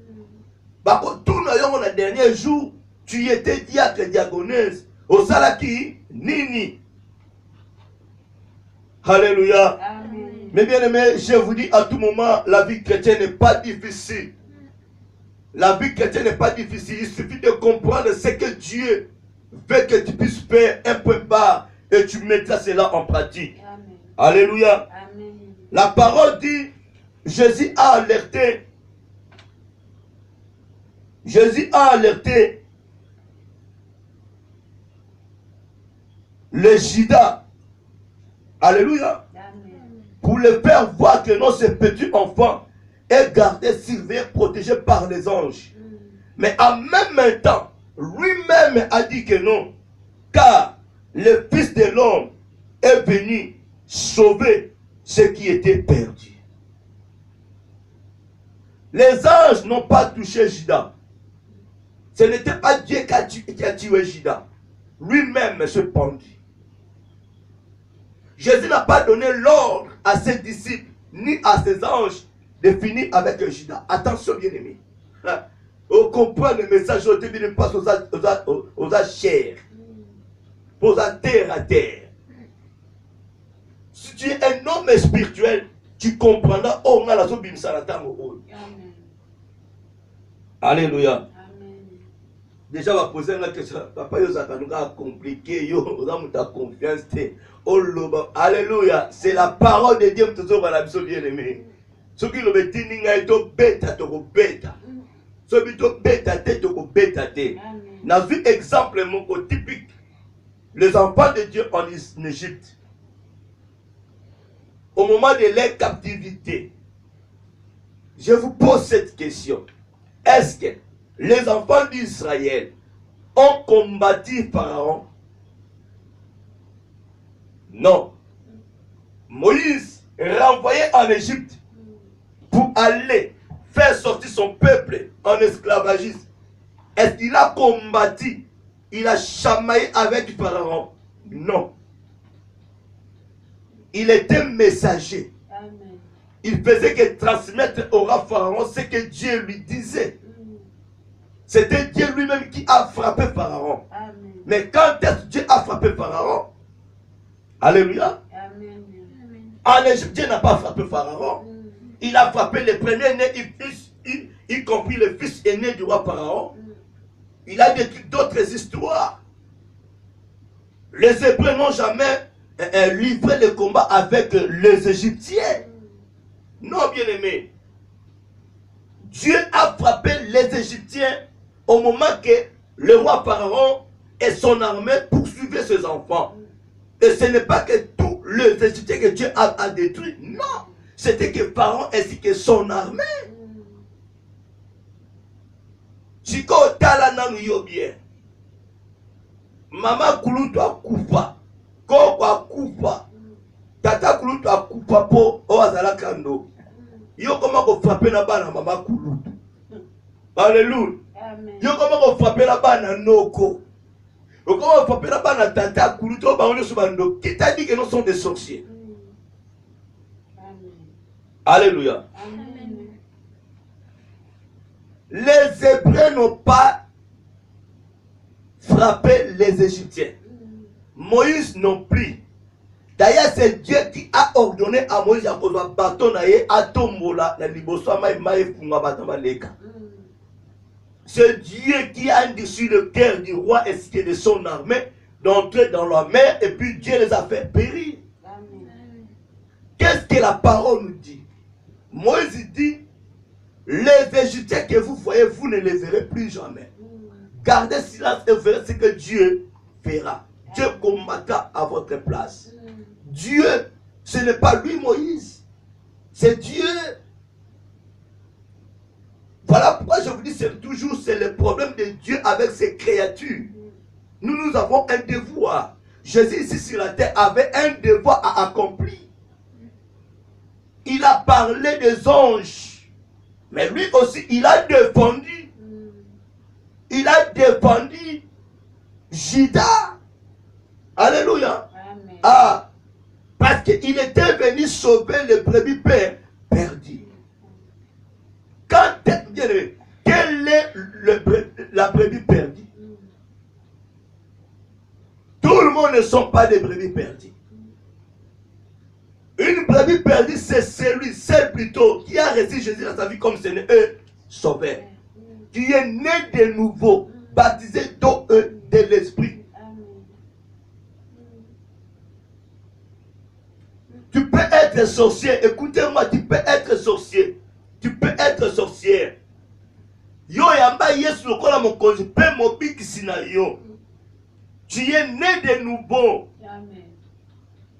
Bako tout na yo on a dernier jour, tu étais diacre diagonesse. Au salaki nini. Alléluia. Amen. Mais bien aimé, je vous dis à tout moment, la vie chrétienne n'est pas difficile. La vie chrétienne n'est pas difficile. Il suffit de comprendre ce que Dieu veut que tu puisses faire un peu bas et tu mettras cela en pratique. Amen. Alléluia. Amen. La parole dit, Jésus a alerté. Jésus a alerté le Judas. Alléluia. Amen. Pour le faire voir que non, ce petit enfant est gardé, surveillé, protégé par les anges. Mais en même temps, lui-même a dit que non, car le Fils de l'homme est venu sauver ce qui était perdu. Les anges n'ont pas touché Judas. Ce n'était pas Dieu qui a tué Judas. Lui-même se pendit. Jésus n'a pas donné l'ordre à ses disciples ni à ses anges de finir avec Judas. Attention bien aimé. On comprend le message au début de passe aux chairs. Aux terre à terre. Si tu es un homme spirituel, tu comprendras. Oh, on a la Amen. Alléluia. Amen. Déjà, on va poser une question. Papa, yo a compliqué. Yo, on a ta confiance. Alléluia. C'est la parole de Dieu toujours à la mission bien aimé. Ce qui le dit, n'est pas bêta, bêta. Ce qui est bêta, bêta. Dans un exemple mon typique, les enfants de Dieu en Égypte, au moment de leur captivité, je vous pose cette question. Est-ce que les enfants d'Israël ont combattu Pharaon? Non. Moïse, renvoyé en Égypte pour aller faire sortir son peuple en esclavagisme, est-ce qu'il a combattu? Il a chamaillé avec Pharaon? Non. Il était messager. Amen. Il faisait que transmettre au roi Pharaon ce que Dieu lui disait. C'était Dieu lui-même qui a frappé Pharaon. Amen. Mais quand est-ce que Dieu a frappé Pharaon? Alléluia. Amen. En Égypte, Dieu n'a pas frappé Pharaon. Il a frappé les premiers-nés, y compris le fils aîné du roi Pharaon. Il a décrit d'autres histoires. Les Hébreux n'ont jamais livrer le combat avec les Égyptiens. Non, bien-aimé. Dieu a frappé les Égyptiens au moment que le roi Pharaon et son armée poursuivaient ses enfants. Et ce n'est pas que tous les Égyptiens que Dieu a détruits. Non. C'était que Pharaon ainsi que son armée. Chiko tala nanu yo bien. Mama kulutu akufa. Koko akufa. Tata kulutu akufa po oazala kando. Yo comment ko frapper na bana mama kulutu. Alléluia. Yo comment ko frapper na bana noko. Yo comment frapper na bana tata kulutu ba on so bando. Qui t'a dit que nous sommes des sorciers? Alléluia. Les Hébreux n'ont pas frappé les Égyptiens. Moïse non plus. D'ailleurs, c'est Dieu qui a ordonné à Moïse à cause de bâton à tombola la liboso maï funga batama leka. C'est Dieu qui a dit sur le cœur du roi et de son armée d'entrer dans la mer et puis Dieu les a fait périr. Qu'est-ce que la parole nous dit? Moïse dit, les Égyptiens que vous voyez, vous ne les verrez plus jamais. Gardez silence et verrez ce que Dieu fera. Dieu combattra à votre place. Dieu, ce n'est pas lui Moïse, c'est Dieu. Voilà pourquoi je vous dis, c'est le problème de Dieu avec ses créatures. Nous avons un devoir. Jésus ici sur la terre avait un devoir à accomplir. Il a parlé des anges, mais lui aussi, il a défendu. Il a défendu Judas. Alléluia. Amen. Ah, parce qu'il était venu sauver les brebis perdus. Quand quelle est la brebis perdue? Tout le monde ne sont pas des brebis perdues. Une brebis perdue, c'est celle plutôt qui a reçu Jésus dans sa vie comme Seigneur sauveur. Qui est né de nouveau, baptisé d'eau et de l'esprit. Tu peux être sorcier. Écoutez-moi, tu peux être sorcier. Tu peux être sorcière. Yo yamba yesu lokola mokonzi pe mobikisi na yo. Tu es né de nouveau. Amen.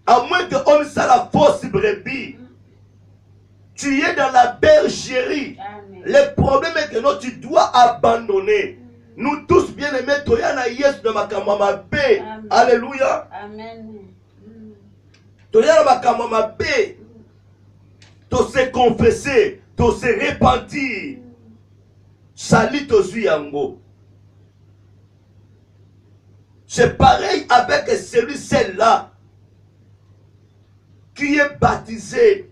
À moins que homme soit la fausse brebis. Tu es dans la bergerie. Amen. Le problème est que non, tu dois abandonner. Nous tous bien aimés, toyana yesu de makamama be. Alléluia. Amen. Toyana makamama be. To se confesser, to se repentir. Salut tozu yango. C'est pareil avec celle-là qui est baptisée.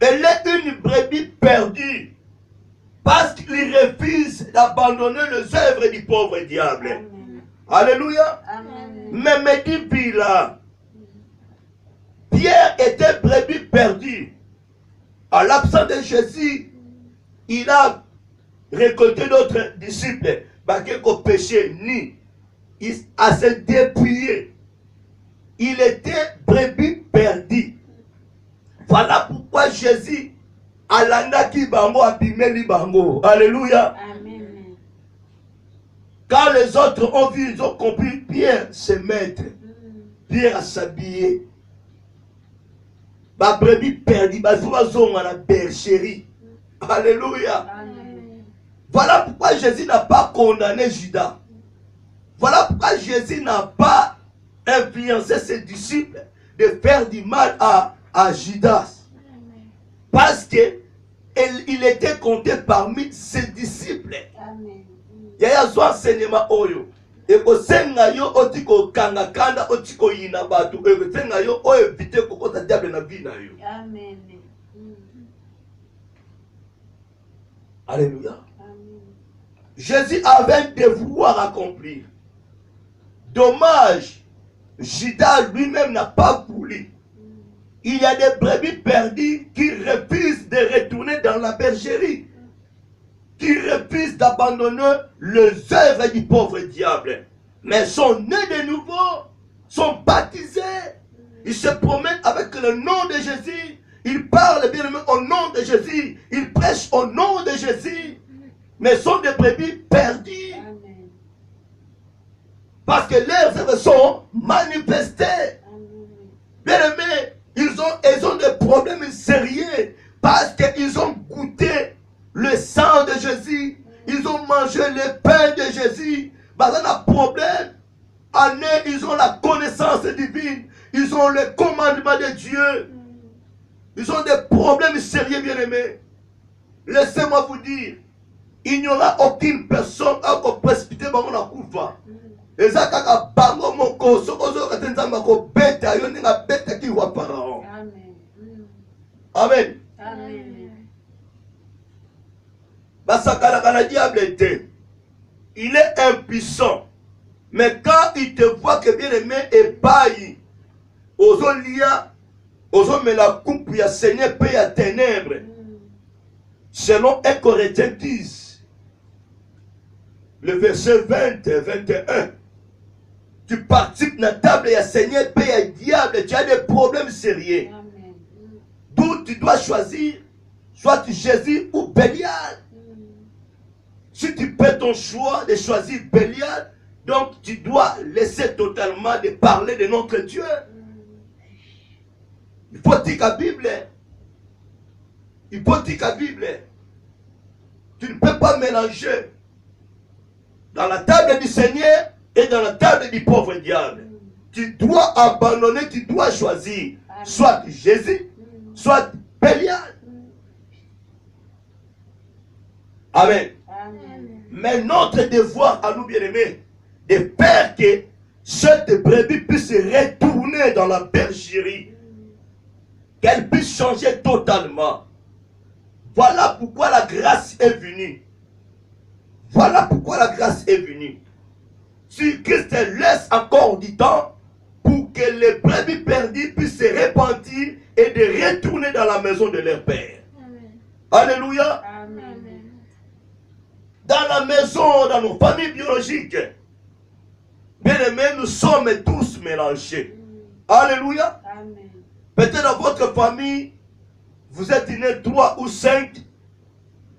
Elle est une brebis perdue parce qu'il refuse d'abandonner les œuvres du pauvre diable. Amen. Alléluia. Amen. Mais me dit Bila, Pierre était brebis perdue. À l'absence de Jésus, il a récolté d'autres disciples. Au péché, ni. Il a se dépouillé. Il était brebis perdu. Voilà pourquoi Jésus alanda ki bango abimeli bango. Alléluia. Amen. Quand les autres ont vu, ils ont compris, Pierre se mettre. Pierre a s'habiller. Ma brebis perdue, il faut à la bergerie. Alléluia. Amen. Voilà pourquoi Jésus n'a pas condamné Judas. Voilà pourquoi Jésus n'a pas influencé ses disciples de faire du mal à Judas. Amen. Parce qu'il était compté parmi ses disciples. Amen. Il y a un enseignement oyo. Et au senga yo otiko kanga kanda otiko yina batu. Et au senga yo o éviter koko sa diable na vie na yo. Amen. Alléluia. Amen. Jésus avait un devoir à accomplir. Dommage, Judas lui-même n'a pas voulu. Il y a des brebis perdues qui refusent de retourner dans la bergerie, qui refusent d'abandonner les œuvres du pauvre diable. Mais sont nés de nouveau, sont baptisés. Ils se promènent avec le nom de Jésus. Ils parlent bien au nom de Jésus. Ils prêchent au nom de Jésus. Mais sont des brebis perdus. Amen. Parce que leurs œuvres sont manifestées. Bien aimés, ils ont des problèmes sérieux. Parce qu'ils ont goûté le sang de Jésus. Ils ont mangé le pain de Jésus. Mais ils ont un problème. En eux, ils ont la connaissance divine. Ils ont le commandement de Dieu. Ils ont des problèmes sérieux, bien-aimés. Laissez-moi vous dire, il n'y aura aucune personne à précipiter dans la couva. Et ça, quand bango moko, sokozo katenza ko beta, yo ninga beta ki wa Pharaon. Amen. Amen. Amen. Basakala kana diable était. Il est impuissant. Mais quand il te voit que bien-aimé est bailli, aux lia, aux mais la coupe, il y a Seigneur, paye à ténèbres. Selon 1 Corinthiens 10, le verset 20 et 21. Tu participes dans la table, il y a Seigneur, paye à diable, tu as des problèmes sérieux. Amen. D'où tu dois choisir, soit Jésus ou Bélial. Si tu fais ton choix de choisir Bélial, donc tu dois laisser totalement de parler de notre Dieu. Il faut dire la Bible. Il faut dire la Bible. Tu ne peux pas mélanger dans la table du Seigneur et dans la table du pauvre diable. Tu dois abandonner, tu dois choisir soit Jésus, soit Bélial. Amen. Amen. Mais notre devoir à nous bien-aimés, de faire que cette brebis puisse retourner dans la bergerie, qu'elle puisse changer totalement. Voilà pourquoi la grâce est venue. Voilà pourquoi la grâce est venue. Si Christ laisse encore du temps pour que les brebis perdues puissent se repentir et de retourner dans la maison de leur Père. Amen. Alléluia. Amen. Dans la maison, dans nos familles biologiques, bien aimés, nous sommes tous mélangés. Alléluia. Amen. Peut-être dans votre famille, vous êtes nés 3 ou 5.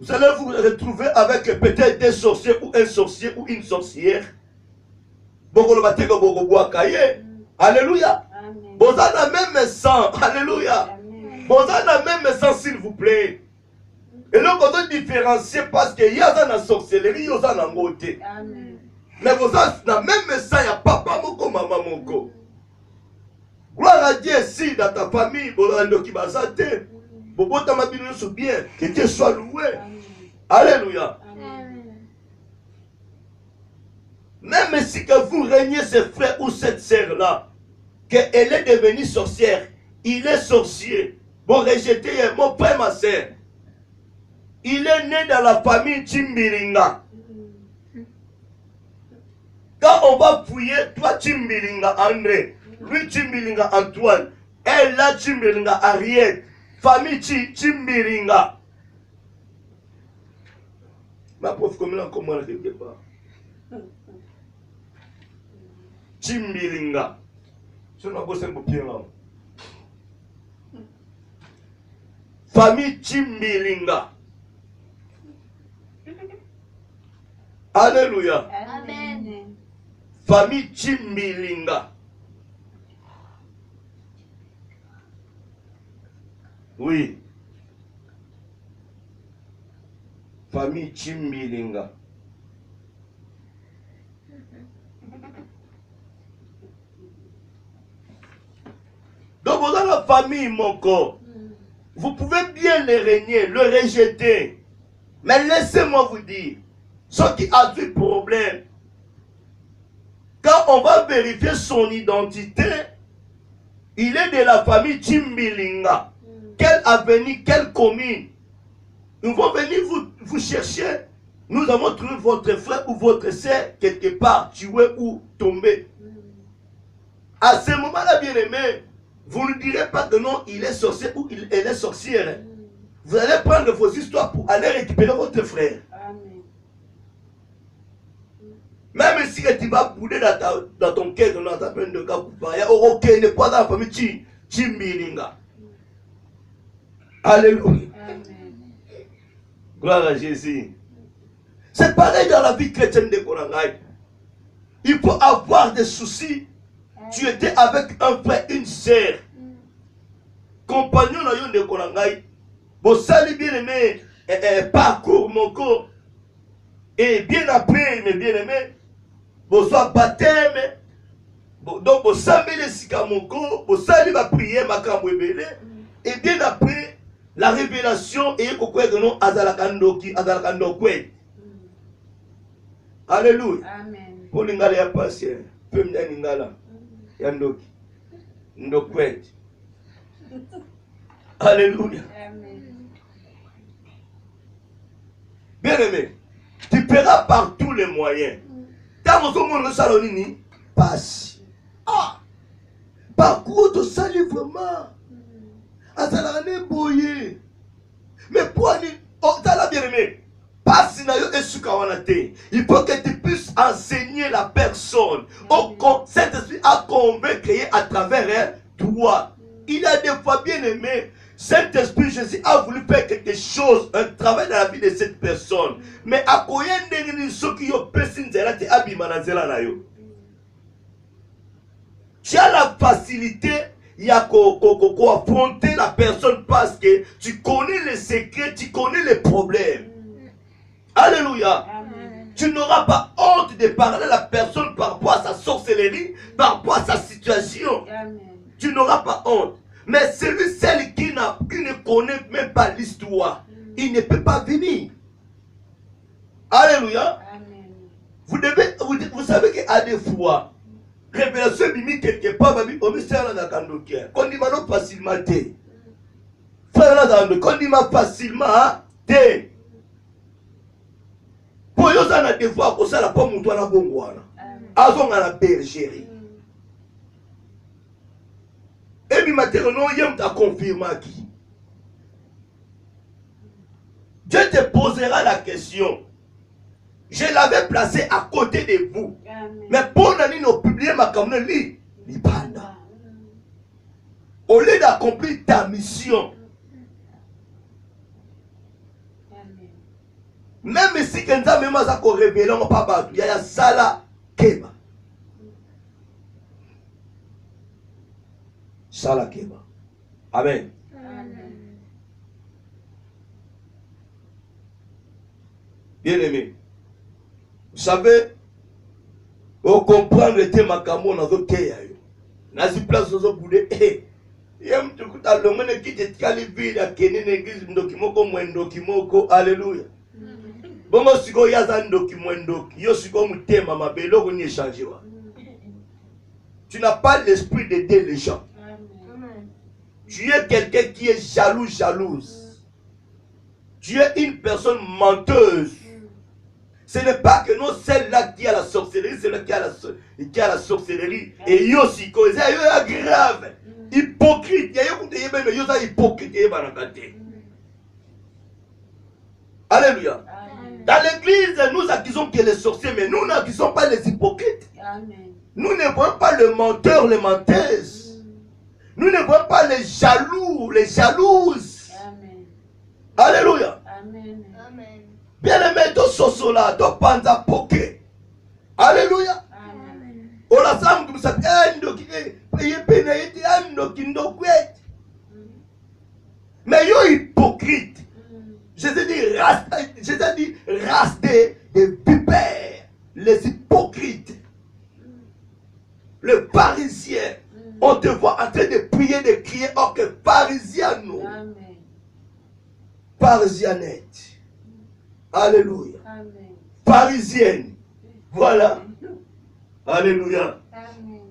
Vous allez vous retrouver avec peut-être des sorciers ou un sorcier ou une sorcière. Alléluia. Amen. Vous avez même sang. Alléluia. Amen. Vous avez même sang, s'il vous plaît. Et là, on doit différencier parce qu'il y a dans la sorcellerie, il y a dans la beauté. Amen. Mais vous avez même sang, il y a papa moko, maman moko. Gloire à Dieu, si dans ta famille, vous avez un qui va s'attendre. Vous avez bien, que Dieu soit loué. Amen. Alléluia. Amen. Même si que vous régnez ce frère ou cette sœur-là, qu'elle est devenue sorcière, il est sorcier, vous rejetez mon frère, ma sœur. Il est né dans la famille Chimbiringa. Quand on va fouiller, toi Chimbiringa André, lui Chimbiringa Antoine, elle là Chimbiringa Ariette, famille Chimbiringa. Ma pauvre commune, comment elle quelque part? Chimbiringa. Je ne sais pas si c'est bien là. Famille Chimbiringa. Alléluia. Amen. Famille Chimbiringa. Oui. Famille Chimbiringa. Donc vous avez la famille, mon corps. Vous pouvez bien le régner, le rejeter. Mais laissez-moi vous dire, ceux qui ont du problème, quand on va vérifier son identité, il est de la famille Chimbiringa. Quelle avenue, quelle commune? Nous allons venir vous chercher. Nous avons trouvé votre frère ou votre sœur quelque part, tué ou tombé. À ce moment-là, bien aimé, vous ne direz pas que non, il est sorcier ou elle est sorcière. Vous allez prendre vos histoires pour aller récupérer votre frère. Amen. Même si tu vas bouder dans ton cœur, dans ta peine de cas, il y a aucun n'est pas dans la famille, Chimbiringa. Alléluia. Gloire à Jésus. C'est pareil dans la vie chrétienne de Konangai. Il faut avoir des soucis. Tu étais avec un frère, une sœur, compagnon de Konangai. Bon, salut bien aimé, parcours mon corps. Et bien après, mes bien aimés, bon, soit baptême. Donc, bon, salut les sikamoko, bon, salut ma prière, ma camouébélé. Et bien après, la révélation est que non azalakandoki, azalakandokwe. Alléluia. Amen. Pour l'ingala ya patient, peu m'y n'ingala. Yandoki. Ndokwet. Alléluia. Amen. Bien aimé, tu paieras par tous les moyens. Dans mon monde, le salonini passe. Ah! Par contre, tu salis vraiment. Azalane boye. Mais pour aller, oh, t'as la bien aimé. Passe na yo esukawanate. Il faut que tu puisses enseigner la personne. Saint-Esprit a convaincu à travers elle, toi. Il a des fois bien aimé. Saint-Esprit, Jésus a voulu faire quelque chose, un travail dans la vie de cette personne. Mais à quoi tu as la facilité affronter la personne parce que tu connais les secrets, tu connais les problèmes. Alléluia. Amen. Tu n'auras pas honte de parler à la personne par rapport à sa sorcellerie, par rapport à sa situation. Amen. Tu n'auras pas honte. Mais celle qui ne connaît même pas l'histoire, il ne peut pas venir. Alléluia. Amen. Vous savez qu'à des fois, révélation mimi quelque part, on me sert dans la candokia. Qu'on dit maintenant facilement, frère là, qu'on dit facilement, pour eux, on a des fois que ça n'a pas monté à la bongoana. Azon à la bergerie. Et puis maintenant, il y a confirmé qui. Dieu te posera la question. Je l'avais placé à côté de vous. Amen. Mais pour nous publier ma caméra, au lieu d'accomplir ta mission, même si quelqu'un même a révélé, on pas battu. Il y a Sala Keba. Sala Keba. Amen. Amen. Bien aimé. Vous savez, vous comprenez le thème à Camon dans votre cœur. Dans cette place, vous avez boudé. Alléluia. Bongo siko yaza ndoki mwendoki. Yo siko mutema mabelo kuni échanger. Tu n'as pas l'esprit d'aider les gens. Amen. Tu es quelqu'un qui est jaloux, jalouse. Tu es une personne menteuse. Ce n'est pas que non, celle-là qui a la sorcellerie, c'est là qui a la sorcellerie. Et yo siko, c'est grave. Hypocrite. Yo hypocrite. Alléluia. Dans l'église, nous accusons que les sorciers, mais nous n'accusons pas les hypocrites. Amen. Nous ne voyons pas le menteur, les menteuses. Nous ne voyons pas les jaloux, les jalouses. Amen. Alléluia. Amen. Amen. Bien aimé, to sosola, to panza poke. Alléluia. Amen. Ola sam comme ça, ndoki, pene ndoki ndokwet. Mais yo hypocrite. Jésus dit race des vipères, les hypocrites, le parisien. On te voit en train de prier, de crier, oh que parisiano, Amen. parisianette. Alléluia. Amen. Parisienne. Voilà. Alléluia. Amen.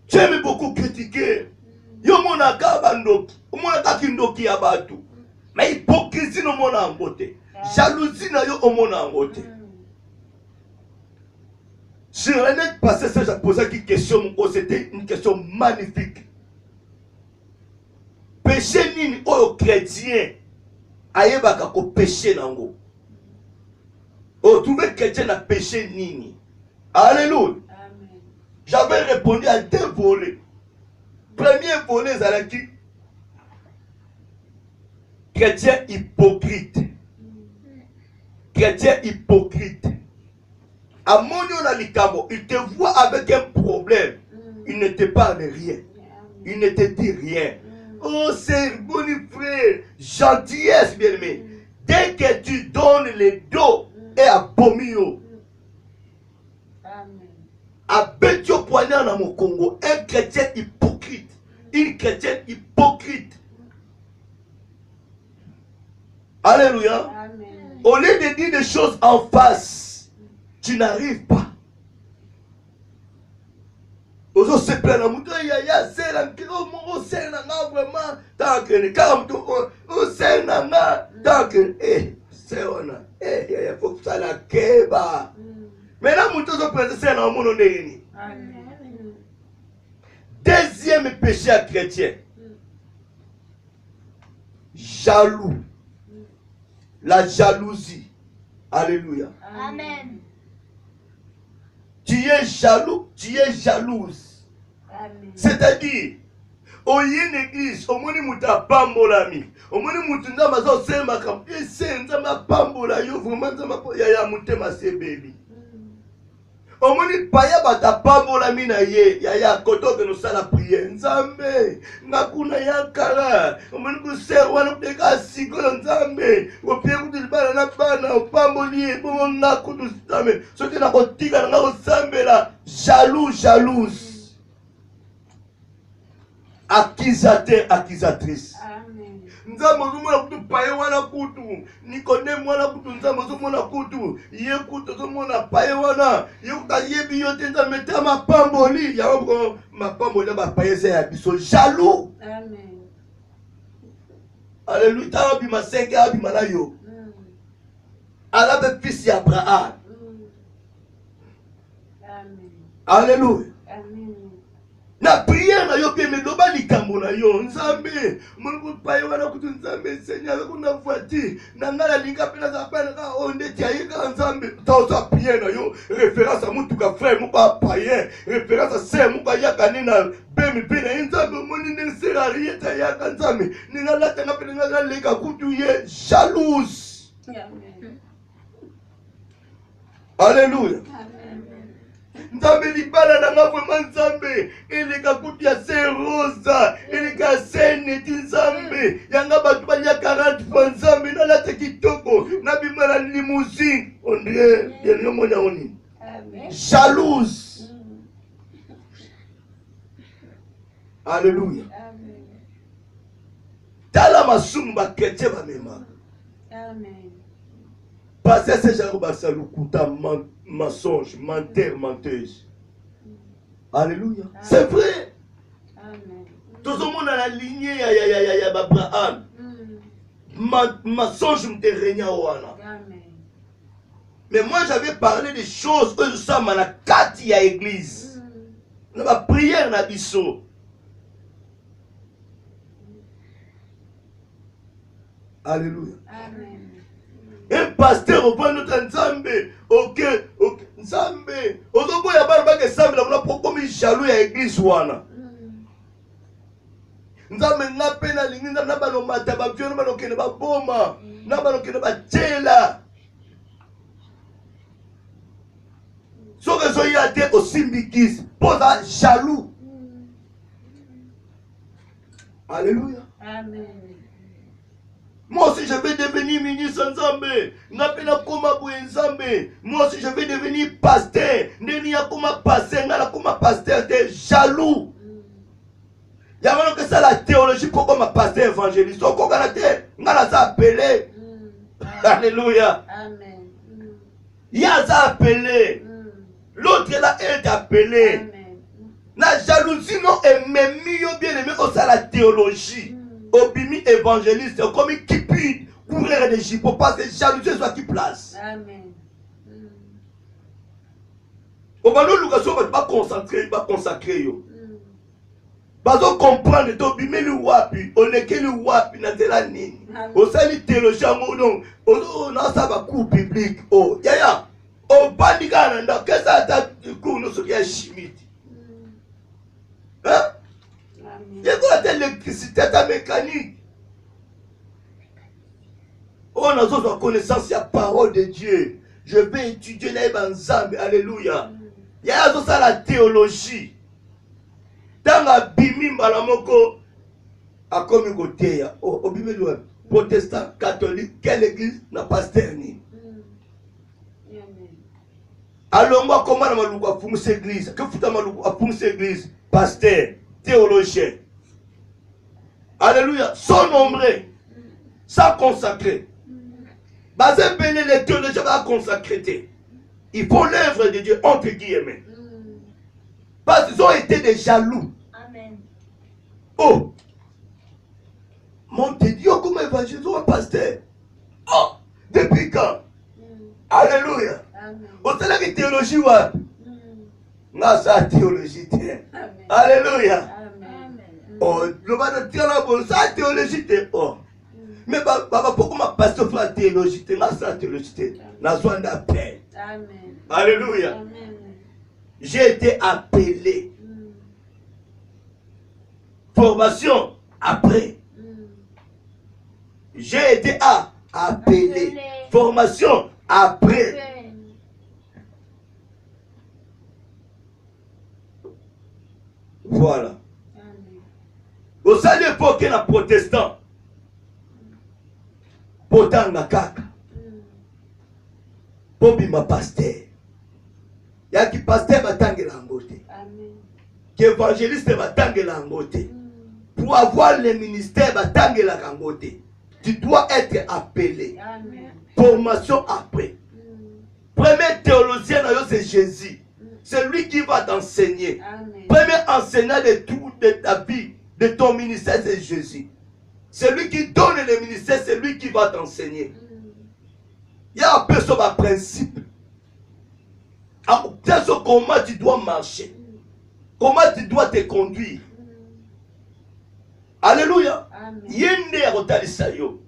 J'aime beaucoup critiquer. Yo mona kabandoki, mona kakindoki ya batu. Mais hypocrisie no mona angote. Jalousie na yo omona angote. Sur le net passé, ça j'ai posé une question, c'était une question magnifique. Péché nini oyo chrétien ayebaka ko péché nango. Trouver chrétien a péché nini. Alléluia. J'avais répondu à 2 volets. Premier volet, c'est qui? Chrétien hypocrite. Chrétien hypocrite. À mon il te voit avec un problème. Il ne te parle rien. Il ne te dit rien. Oh, c'est bon frère. Gentillesse, bien aimé. Dès que tu donnes le dos et abomio. Abetio poignard dans mon Congo. Un chrétien hypocrite. Une chrétienne hypocrite. Alléluia. Amen. Au lieu de dire des choses en face, tu n'arrives pas. Ozo se plaint à mouton, ya c'est là, on sait là vraiment, tant que quand on sait là, tant que c'est on a, il faut que ça la keba. Mais là mouton se plaint c'est là mon ondéni. Deuxième péché à chrétien. Jaloux. La jalousie. Alléluia. Amen. Tu es jaloux, tu es jalouse. C'est-à-dire, au y une église, au moni mouta pambolami, au moni mouta mazo sema kam, et c'est nzama pambola yo vraiment nzama ya mutema sebeli. Au moni paya bata pambolami na ye, ya koto que nous ça la prière. Nzambe, ngakuna yankala, au moni kuser wana kuteka sikolo nzambe, au pie kutilibana na bana, au pamboli, bon ngakutu nzambe, sote na kotika na ngakosambela, jaloux, jalouse. Accusateur, accusatrice. Amen. Nzambe ozomona kutu paye wana kutu, Nikodème wana kutu nzambe ozomona kutu, ye kutu ozomona paye wana, ye kuta yebi yo te nzambe te mapamboli, ya wako mapamboli ba paye se ya biso jaloux. Amen. Alléluia, ta bima 5 abima na yo. Alabe fils Abraham. Amen. Alléluia. Na prière na yo pe me loba likambo na yo nzambe mungu paye wana kutu nzambe seigneur kuna voiture na ngala linga pe na zapana ka onde tiaika nzambe taoza prière na yo référence à mutuka frère muka paye référence à sœur muka yaka nina bemi pe na nzambe moni ne sera rien ta yaka nzambe ninga la tanga pe ninga leka kutu ye jalouse. Amen. Alléluia. Nzambe libala na nga vraiment nzambe eleka kuti ya se rosa eleka se neti nzambe yanga batu balia 40 fois nzambe na late kitoko na bima na limousine ondre yenyo mona oni jalouse. Alléluia. Tala masumu ba chrétien ba mema. Amen. Passer ces gens ba salukuta mensonge, menteur, menteuse. Alléluia. C'est vrai. Tout le monde a la lignée ya Abraham. Mensonge me régna wana. Mais moi j'avais parlé des choses que nous sommes à la carte ya église. On va prière na biso. Alléluia. Amen. Un pasteur au point de Nzambe, ok, Nzambe, ozobo ya bana bake Nzambe la mona pokomi jaloux ya église wana. Nzambe na pena lingi na bano mata ba vieux na bano kene ba boma, na bano kene ba tela. So que so ya te osimbikis, posa jaloux. Alléluia. Amen. Moi aussi je vais devenir ministre Nzambe. Napena koma boye Nzambe. Moi aussi je vais devenir pasteur. Ndeni ya koma pasteur, ngala koma pasteur de jaloux. Yamano que ça la théologie pourquoi ma pasteur évangéliste. Oko kana te, ngala ça appelé. Alléluia. Amen. Ya ça appelé. L'autre là est appelé. La jalousie non est même mieux bien aimé au ça la théologie. Obimi évangéliste, comme qui peut courir des jipos, parce que jalousie soit qui place. Amen. Au moment où nous va concentrer, va consacrer yo. bazo comprendre to bimeli wapi onekeli wapi na nzela nini osali théologie yango donc nasaba cours biblique o yaya obandika na ndako kesa ata cours no soki ya chimie hein yekola te électricité ata mécanique on a besoin de connaissance la parole de Dieu. Je vais étudier les banzambe. Alléluia. Il y a ça la théologie. Dans la bimi malamoko a comme côté au bible protestant catholique quelle église n'a pasteur ni. Alors moi comment na maluka fumu cette église? Que futa maluka fumu cette église? Pasteur, théologien. Alléluia. Sont nombreux. Sans consacrer. Basé béni les théologiens va consacrer. Il faut l'œuvre de Dieu entre guillemets. Parce qu'ils ont été des jaloux. Amen. Oh! Mon Dieu, comment évangéliser un pasteur? Oh! Depuis quand? Alléluia! Au salaire de théologie, ouais. Non, ça théologie. Alléluia! Oh, le bas de théologie, ça théologie. Oh! Mais pourquoi ma pasteur fait la théologie? Non, ça théologie. N'a pas de paix. Alléluia! Amen. J'ai été appelé. Formation après. J'ai été appelé. Formation après. Voilà. Au salut époque na protestant. Pourtant na kaka. Bobima pasteur. Ya ki pasteur batangela ngote. Amen. Ki évangéliste batangela ngote. Pour avoir le ministère batangela ngote. Tu dois être appelé. Amen. Formation après. Premier théologien c'est Jésus. C'est lui qui va t'enseigner. Premier enseignant de tout de ta vie, de ton ministère, c'est Jésus. C'est lui qui donne le ministère, c'est lui qui va t'enseigner. Il y a un peu sur un principe. Comment tu dois marcher. Comment tu dois te conduire. Alléluia. Yende ya kotalisa yo.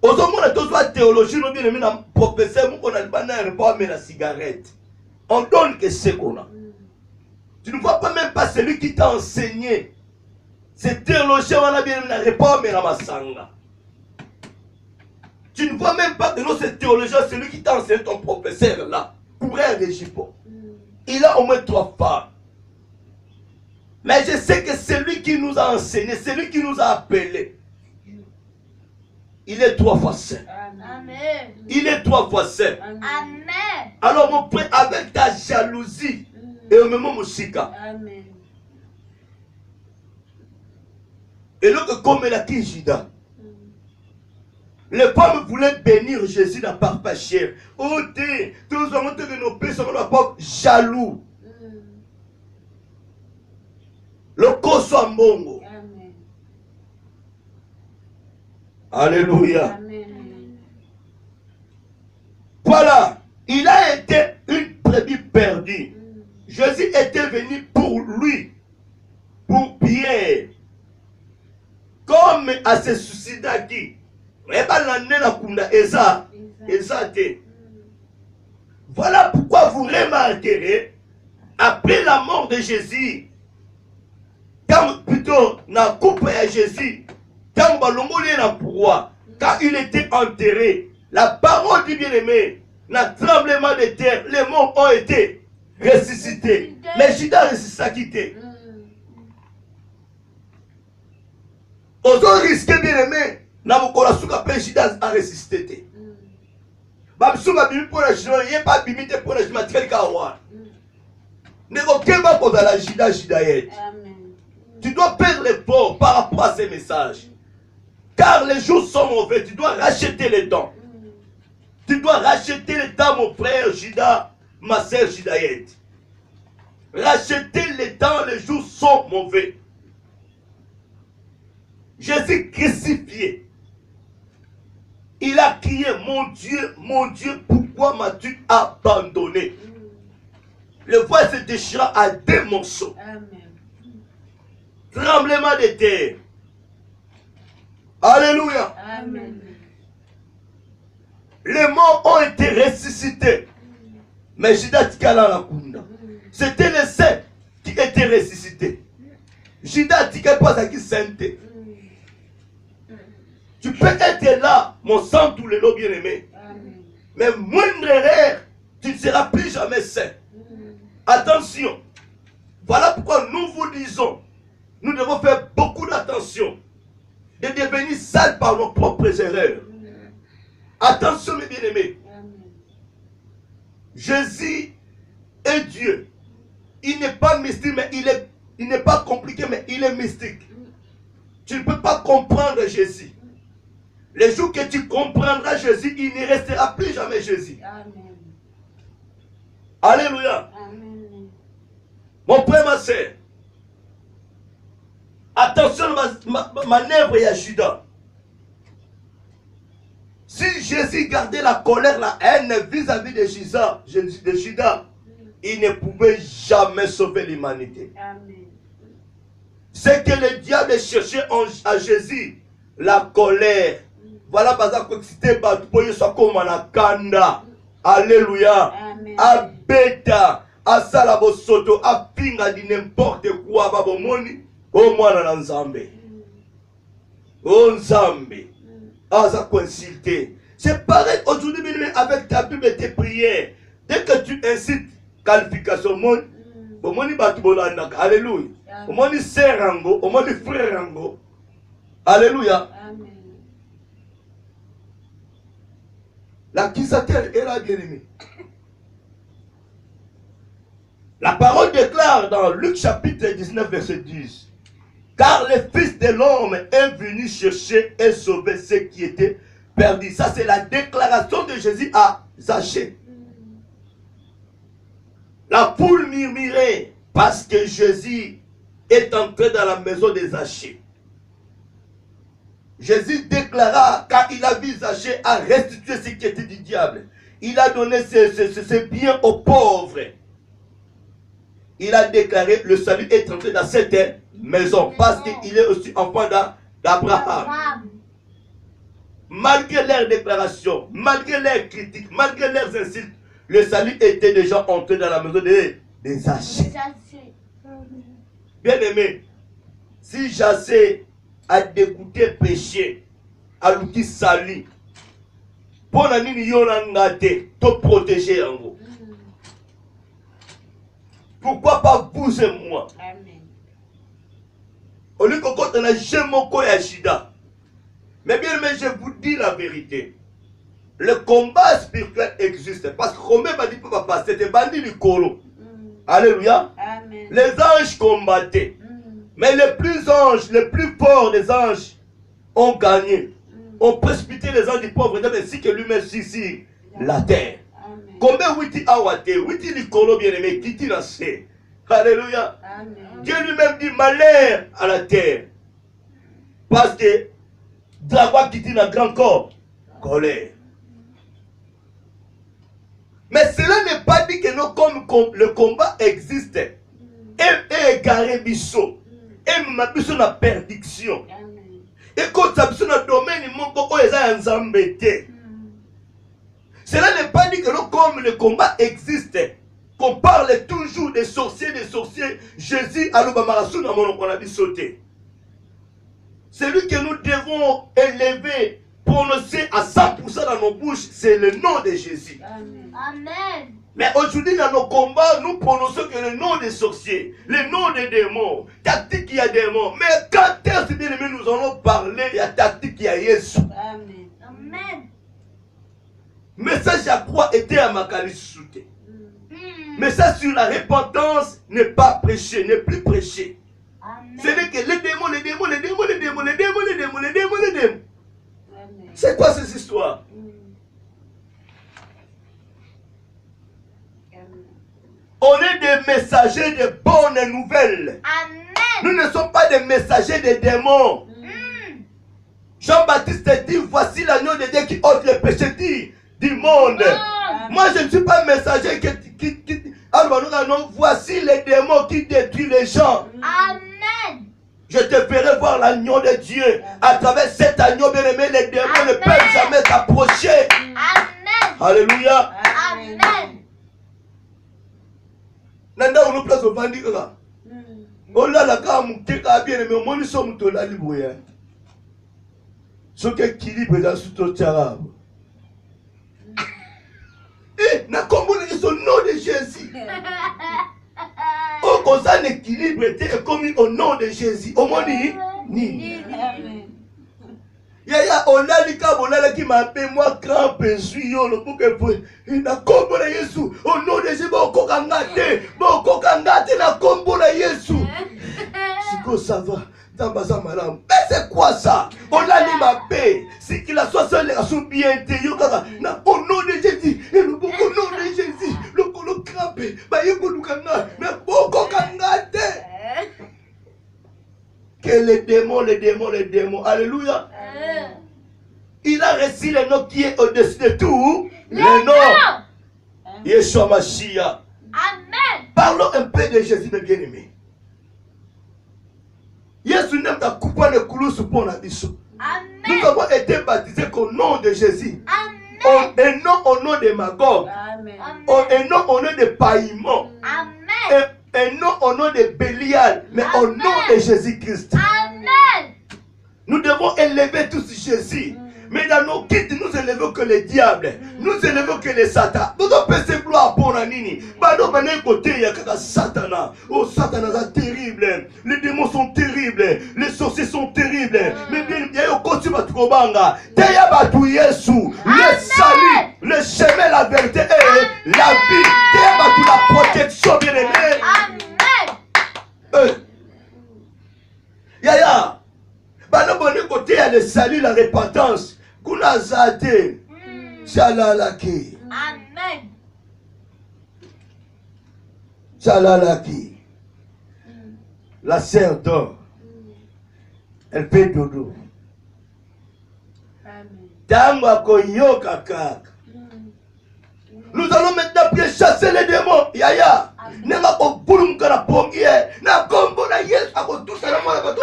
Ozomona tozwa théologie no bien na professeur moko na libana repas mais la cigarette. On donne que ce qu'on a. Tu ne vois pas même pas celui qui t'a enseigné. C'est théologien on a bien na repas mais la masanga. Tu ne vois même pas que non c'est théologien celui qui t'a enseigné ton professeur là. Coureur de Jippo. Il a au moins 3 femmes. Mais je sais que celui qui nous a enseigné, celui qui nous a appelés, il est 3 fois saint. Amen. Il est 3 fois saint. Amen. Alors mon frère, avec ta jalousie, et au même moment Amen. et donc comme la Kijida, les femmes voulaient bénir Jésus dans par chair. Oh Dieu, tous avons que nos péchés sont pas jaloux. Le corps soit mongo. Amen. Alléluia. Amen. Voilà, il a été une brebis perdue. Jésus était venu pour lui, pour Pierre. Comme à ce souci d'Aki. Voilà pourquoi vous remarquerez, après la mort de Jésus, quand plutôt dans la coupe à Jésus, quand quand il était enterré, la parole du bien-aimé, le tremblement de terre, les morts ont été ressuscités. Mais Judas ressuscité. Aux autres risqués bien-aimé, Nabucodonosor souka pe Judas a ressuscité. Babsuka bimi pour la jino, yé pas bimi te pour la jino, tkeli kawa. Nego keba koza la Judayet. Tu dois perdre l'effort par rapport à ces messages. Car les jours sont mauvais, tu dois racheter les temps. Tu dois racheter les temps, mon frère Judas, ma sœur Judayet. Racheter les temps, les jours sont mauvais. Jésus crucifié. Il a crié, mon Dieu, pourquoi m'as-tu abandonné? Le voile se déchira à 2 morceaux. tremblement de terre. Alléluia. Amen. Les morts ont été ressuscités. Mais Judas Tikala la Kunda. C'était les saints qui étaient ressuscités. Judas Tikala pas à qui sainteté. Tu peux être là, mon sang, tous les lots bien-aimés. Mais moindre erreur, tu ne seras plus jamais saint. Attention. Voilà pourquoi nous vous disons, nous devons faire beaucoup d'attention de devenir saints par nos propres erreurs. Attention mes bien-aimés. Jésus est Dieu. Il n'est pas mystique, mais il n'est pas compliqué, mais il est mystique. Tu ne peux pas comprendre Jésus. Les jours que tu comprendras Jésus, il ne restera plus jamais Jésus. Amen. Alléluia. Amen. Mon frère, ma soeur, attention à ma manœuvre et à Judas. Si Jésus gardait la colère, la haine vis-à-vis de Judas, il ne pouvait jamais sauver l'humanité. Amen. C'est que le diable cherchait à Jésus la colère. Voilà, par exemple, c'était Batoupoye Sakomana Kanda. Alléluia. Amen. Abeta. Asalabo Soto. Apinga di n'importe quoi. Babomoni. Oh, moi, na Nzambe. Oh, Nzambe. Asa consulté. C'est pareil aujourd'hui, avec ta Bible et tes prières. Dès que tu incites qualification, Omoni Batoubolanda. Alléluia. Omoni Serango. Omoni Frère Rango. Alléluia. Amen. L'accusateur est là, bien-aimé. La parole déclare dans Luc chapitre 19, verset 10. Car le Fils de l'homme est venu chercher et sauver ceux qui étaient perdus. Ça, c'est la déclaration de Jésus à Zachée. La foule murmurait parce que Jésus est entré dans la maison de Zachée. Jésus déclara, car il a vu Zachée à restituer ce qui était du diable. Il a donné ses biens aux pauvres. Il a déclaré, le salut est entré dans cette maison, parce qu'il est aussi enfant d'Abraham. Malgré leurs déclarations, malgré leurs critiques, malgré leurs insultes, le salut était déjà entré dans la maison de Zachée. Bien aimé, si Zachée a dégoûté péché, à l'outil sali, pour la nini yonangate, te protéger en vous. Pourquoi pas vous et moi? Amen. Au lieu qu'on a Jemoko et Ashida. Mais bien aimé, je vous dis la vérité. Le combat spirituel existe. Parce que Romain m'a dit, papa, c'était bandit du coro. Alléluia. Amen. Les anges combattaient. Mais les plus forts des anges ont gagné. Ont précipité les anges du pauvre, ainsi que lui-même ici, la terre. Amen. Combien witi awate, witi likolo bien-aimé, kiti la se. Alléluia. Amen. Dieu lui-même dit malheur à la terre. Parce que dragon kiti na grand corps, colère. Mais cela n'est pas dit que non, comme le combat existe. Et égaré biso. Et ma biso na perdiction. Amen. Et quand ça biso na domaine mon koko eza nzambete. Cela n'est pas dit que non, comme le combat existe. Qu'on parle toujours des sorciers. Jésus a l'obamarassou dans mon on a dit sauter. Celui que nous devons élever, prononcer à 100% dans nos bouches, c'est le nom de Jésus. Amen. Amen. Mais aujourd'hui, dans nos combats, nous prononçons que le nom des sorciers, le nom des démons, tactique il y a démons. Mais quand est-ce bien aimé, nous allons parler, il y a tactique il y a Jésus. Amen. Amen. Message à quoi était à Makali-Souté. Message sur la repentance n'est pas prêché, n'est plus prêché. Amen. C'est que les démons. Amen. C'est quoi ces histoires? On est des messagers de bonnes nouvelles. Amen. Nous ne sommes pas des messagers de démons. Jean-Baptiste dit, voici l'agneau de Dieu qui ôte le péché du monde. Moi, je ne suis pas un messager qui alors, voici les démons qui détruisent les gens. Amen. Je te ferai voir l'agneau de Dieu. À travers cet agneau, bien aimé, les démons ne peuvent jamais t'approcher. Amen. Alléluia. Amen. Nanda on place au vandika. On l'a la gamme qui a bien aimé, on somme de la libre. Ce qui équilibre dans ce totara. Et n'a combiné son nom de Jésus. Au cause d'un équilibre était commis au nom de Jésus. Au moins ni. Yaya olalika bolala qui m'appelle moi grand péchu yo le bouquet pour il n'a combo na Jésus au nom de Jésus boko kangate na combo na Jésus. Siko ça va tambaza malam. Mais c'est quoi ça? Olali m'appelle c'est qu'il a soit seul à son bien yo kaka na au nom de Jésus et le boko au nom de Jésus le kolo crampé ba yeko lukanga na boko kangate. Que les démons, alléluia. Il a reçu le nom qui est au-dessus de tout. Le nom. Yeshua Mashiach. Amen. Parlons un peu de Jésus, mes bien-aimés. Jésus n'aime pas couper le coulou sous pont à Bissou. Nous avons été baptisés au nom de Jésus. Amen. Et non au nom de Magog. Amen. Et non au nom de Païmon. Amen. Et non au nom de Bélial, mais au nom de Jésus-Christ. Amen. Nous devons élever tous Jésus. Mais dans nos kits, nous élevons que les diables. Nous élevons que les satans. Nous avons fait gloire pour Nanini. Bado bané côté, il y a que Satana. Oh, Satana, c'est terrible. Les démons sont terribles. Les sorciers sont terribles. Mais bien, il y a un côté Batukobanga. Teya Batu Yesu. Le salut, le chemin, la vérité et la vie. Teya Batu la protection, bien aimé. Amen. Yaya. Bano bonne côté, il y a le salut, la repentance. Kuna zate. Shalalaki. Amen. Shalalaki. La sœur dort. Elle fait dodo. Tango koyoka kaka. Nous allons maintenant chasser les démons. Yaya. Nenga ko bulum kana pongie. Na kombo na yes ako tout ça la mona bato.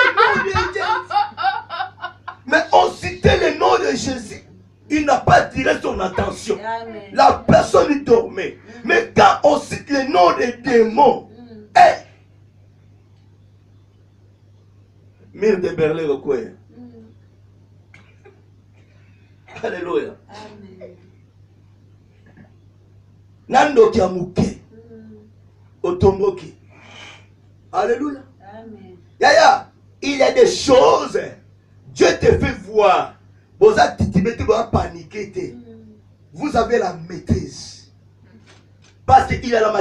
Mais on citait le nom de Jésus. Il n'a pas tiré son attention. Amen. La personne dormait. Mais quand on cite le nom des démons, Mire de Berlin le quoi. Alléluia. Nando kiamuke. Otomoki. Alléluia. Yaya, il y a des choses. Dieu te fait voir. Vous avez paniqué. Vous avez la maîtrise. Parce qu'il a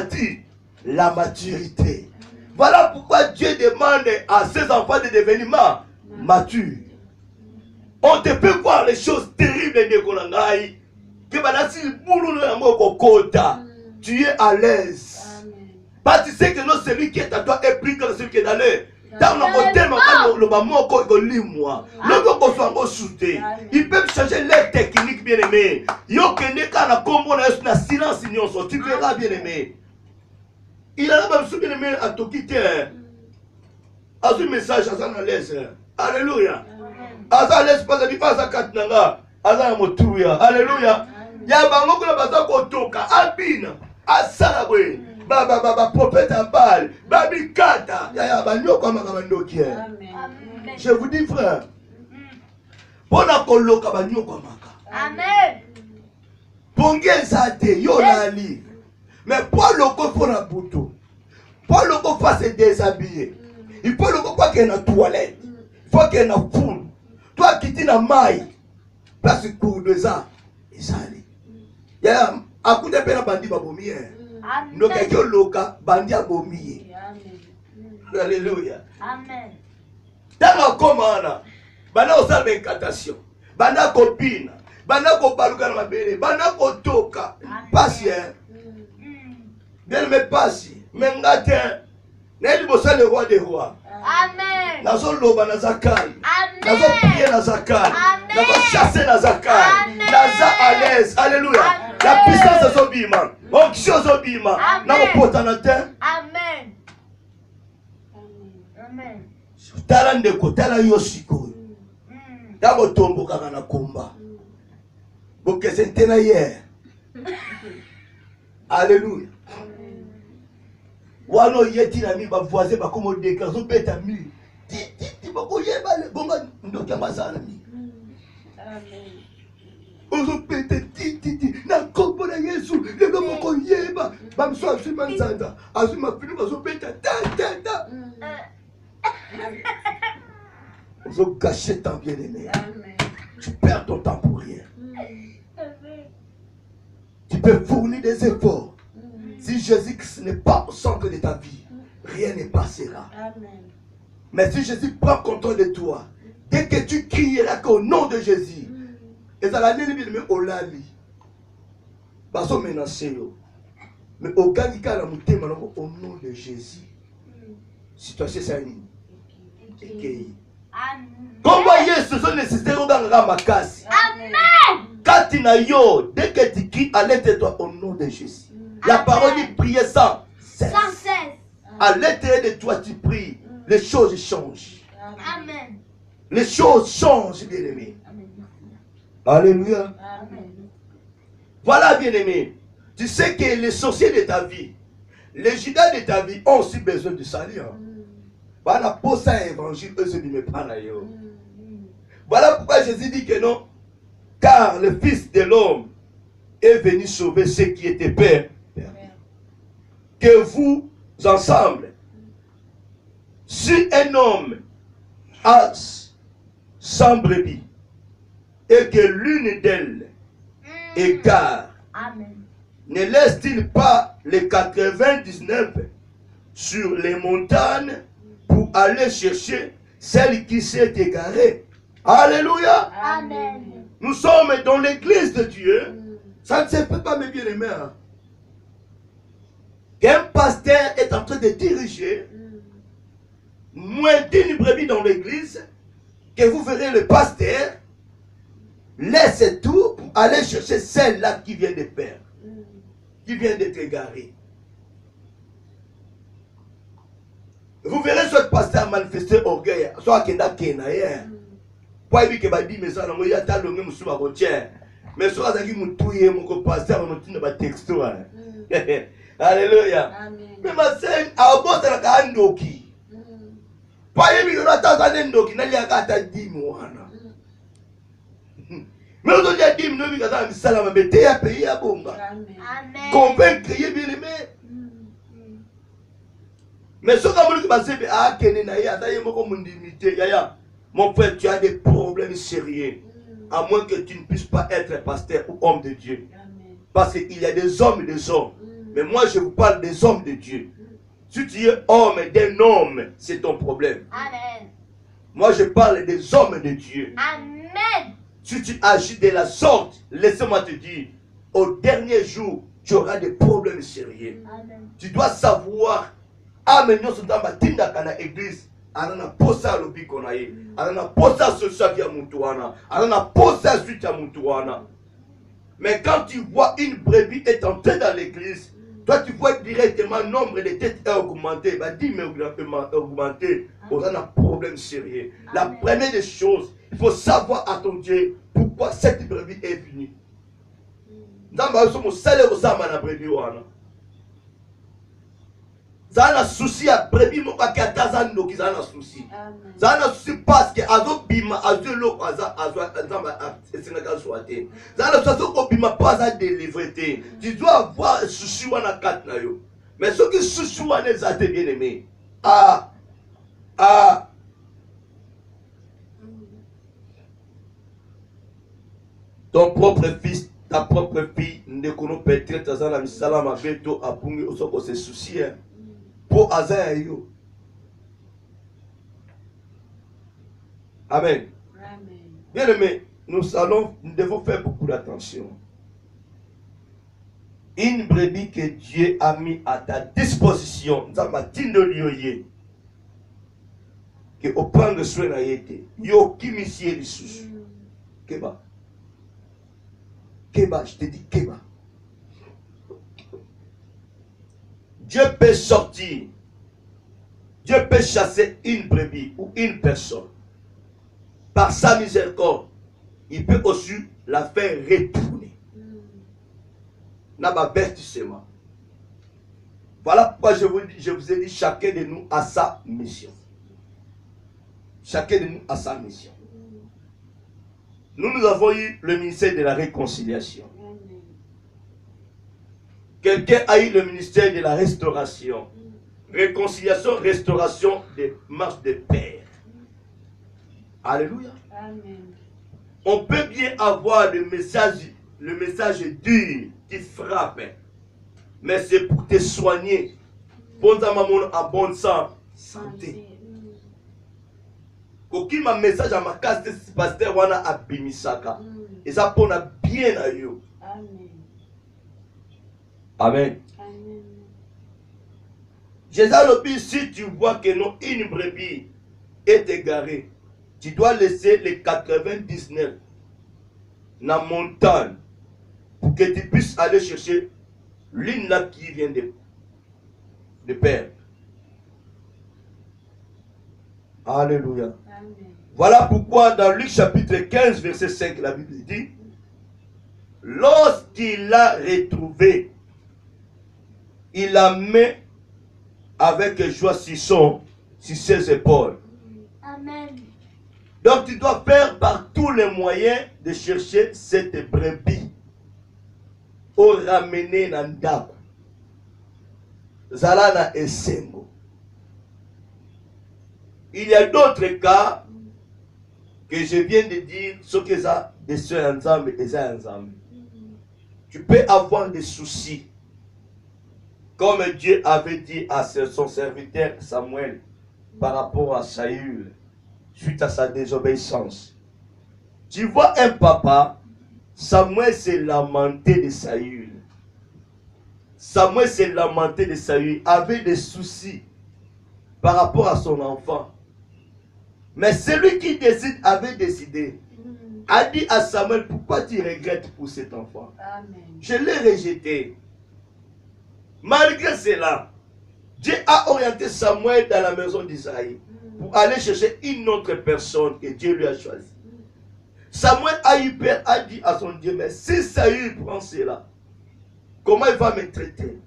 la maturité. Voilà pourquoi Dieu demande à ses enfants de devenir matures. On te peut voir les choses terribles de Kolangai. Tu es à l'aise. Parce que tu sais que non, celui qui est à toi est plus que celui qui est dans l'air. Ils peuvent changer leur technique, bien aimé. Silence, tu verras, bien aimé. Il a même bien aimé à te quitter. A un message à sa l'aise. Alléluia. À sa l'aise, pas de face à Katnanga. À sa motouya. Alléluia. Yabango la basa kotoka. Albina. À Salabwe. Baba prophète à Baal, Babi Kata, je vous dis frère, pour la coloca Amen. Pongue zate yo lali, mais pour le corps pour la bouton, pour le corps face déshabillé, il faut le corps qu'il y ait une toilette, il faut qu'il y ait une foule, toi qui t'es dans maille, place pour 2 ans, et ça allait. Il y a un coup de peine à bandit babomier. Donc, il y a loka bandi abomiye. Alléluia. Amen. Dans commande, bana osala incantation, bana copine, bana ko baluka na mabele, bana ko toka. Patient. Bien mais patient. Mengate. Neli bosa le roi des rois. Amen. Nazo loba na zakari. Amen. Nazo prier na zakari. Amen. Nazo chasser na zakari. Amen. Naza à l'aise. Alléluia. Amen. La puissance de Zobima. Onction Zobima. Amen. Na ko potana te. Amen. Amen. tala ndeko tala yo sikoyo tabo tombo kaka na komba bokese ntena hier. Alléluia. Wano yeti na mi ba voisin ba komo dekazo beta mi ti ba ko yeba le bonga ndoka masala mi. Amen. Ozo beta ti na kombo na Yesu le gomo ko yeba ba mso asuma nzanda asuma fini ba zo beta ta. Ozo gâcher ton bien-aimé. Amen. Tu perds ton temps pour rien. Tu peux fournir des efforts. Si Jésus n'est pas au centre de ta vie, rien ne passera. Amen. Mais si Jésus prend contrôle de toi, dès que tu crieras qu'au nom de Jésus, et ça la nene bien au lali, baso menacé yo, mais au ganika la mouté manongo au nom de Jésus. Si toi c'est ça ni, comme voyez ce sont nécessaires dans la makasi. Amen. Katina yo, dès que tu cries, allez de toi au nom de Jésus. La parole dit prier sans cesse. À l'intérieur de toi, tu pries. Les choses changent. Amen. Les choses changent, bien-aimé. Alléluia. Amen. Voilà, bien-aimé. Tu sais que les sorciers de ta vie, les judas de ta vie ont aussi besoin de salut. Voilà pour ça, évangile, eux se disent, mais pas là. Voilà pourquoi Jésus dit que non. Car le Fils de l'homme est venu sauver ceux qui étaient perdus. Que vous, ensemble, si un homme a 100 brebis et que l'une d'elles égare, ne laisse-t-il pas les 99 sur les montagnes pour aller chercher celle qui s'est égarée? Alléluia. Amen. Nous sommes dans l'église de Dieu. Ça ne se fait pas, mes bien-aimés. Qu'un pasteur est en train de diriger moins d'une brebis dans l'église, que vous verrez le pasteur laisse tout pour aller chercher celle-là qui vient de perdre, qui vient d'être égarée. Vous verrez ce pasteur manifester orgueil, soit qu'il n'a qu'un ailleurs. Pas que va dire mais ça non il y a tant de monde sur ma routière mais soit ça qui me touille mon pasteur on tient pas texto. Alléluia. Mais ma sœur a beau la kandoki. Pas yemi na tazane ndoki na lia kata dimu wana. Mais on dit dimu no bika za misala mabete ya pays ya bonga. Amen. Convaincre yebi mais mais ce que vous basé à kene na ya ta yemo ko mundimité ya. Mon frère, tu as des problèmes sérieux. À moins que tu ne puisses pas être pasteur ou homme de Dieu. Amen. Parce qu'il y a des hommes et des hommes. Mais moi, je vous parle des hommes de Dieu. Si tu es homme d'un homme, c'est ton problème. Amen. Moi, je parle des hommes de Dieu. Amen. Si tu agis de la sorte, laissez-moi te dire, au dernier jour, tu auras des problèmes sérieux. Amen. Tu dois savoir, amener ce dans ma tinda dans l'église. Alana posa lobi konaye, alana posa social ya mutuana, alana posa suite ya mutuana. Mais quand tu vois une brebis est entrée dans l'église, toi tu vois directement le nombre de têtes est augmenté, bah 10 000 augmenté, on a un problème sérieux. La première des choses, il faut savoir à ton Dieu pourquoi cette brebis est venue. Dans ma somme, salaire aux âmes à la brebis wana. Ça a un souci à brebis mon qui a tazando qui a un souci. Ça a un souci parce que azo bima azo lo aza Sénégal soité. Ça a un souci au bima pas à délivrer. Tu dois avoir souci wana kat na yo. Mais ceux qui souci wana les a bien aimés. Ton propre fils, ta propre fille, ne connaît peut-être dans la misala ma beto a pungi au soko se souci. Pour Azaïo. Amen. Bien aimé, nous devons faire beaucoup d'attention. Une brebis que Dieu a mis à ta disposition, que au point de soin na yete, yo kimisie lissus. Keba. Keba, je te dis Keba. Dieu peut sortir. Dieu peut chasser une brebis ou une personne. Par sa miséricorde, il peut aussi la faire retourner. N'avertissement. Voilà pourquoi je vous ai dit, chacun de nous a sa mission. Chacun de nous a sa mission. Nous avons eu le ministère de la réconciliation. Quelqu'un a eu le ministère de la restauration. Réconciliation, restauration des marches de paix. Alléluia. Amen. On peut bien avoir le message dur qui frappe, mais c'est pour te soigner. Pour ta maman en bonne santé. Koki ma message à ma casse de pasteur wana abimisaka. Et ça pour bien à you. Amen. Amen. Amen. Jésus, si tu vois que non, une brebis est égarée, tu dois laisser les 99 dans la montagne pour que tu puisses aller chercher l'une là qui vient de perdre. Alléluia. Amen. Voilà pourquoi dans Luc chapitre 15, verset 5, la Bible dit, lorsqu'il l'a retrouvé, il la met avec joie sur ses épaules. Amen. Donc tu dois faire par tous les moyens de chercher cette brebis pour ramener dans Ndako. Zalana et Sengo. Il y a d'autres cas que je viens de dire, ce que ça des soeurs ensemble et ça ensemble. Tu peux avoir des soucis. Comme Dieu avait dit à son serviteur Samuel par rapport à Saül, suite à sa désobéissance. Tu vois un papa, Samuel s'est lamenté de Saül. Samuel s'est lamenté de Saül, avait des soucis par rapport à son enfant. Mais celui qui décide avait décidé, a dit à Samuel, pourquoi tu regrettes pour cet enfant? Amen. Je l'ai rejeté. Malgré cela, Dieu a orienté Samuel dans la maison d'Isaïe pour aller chercher une autre personne que Dieu lui a choisie. Samuel a eu peur, a dit à son Dieu, mais si Saül prend cela, comment il va me traiter?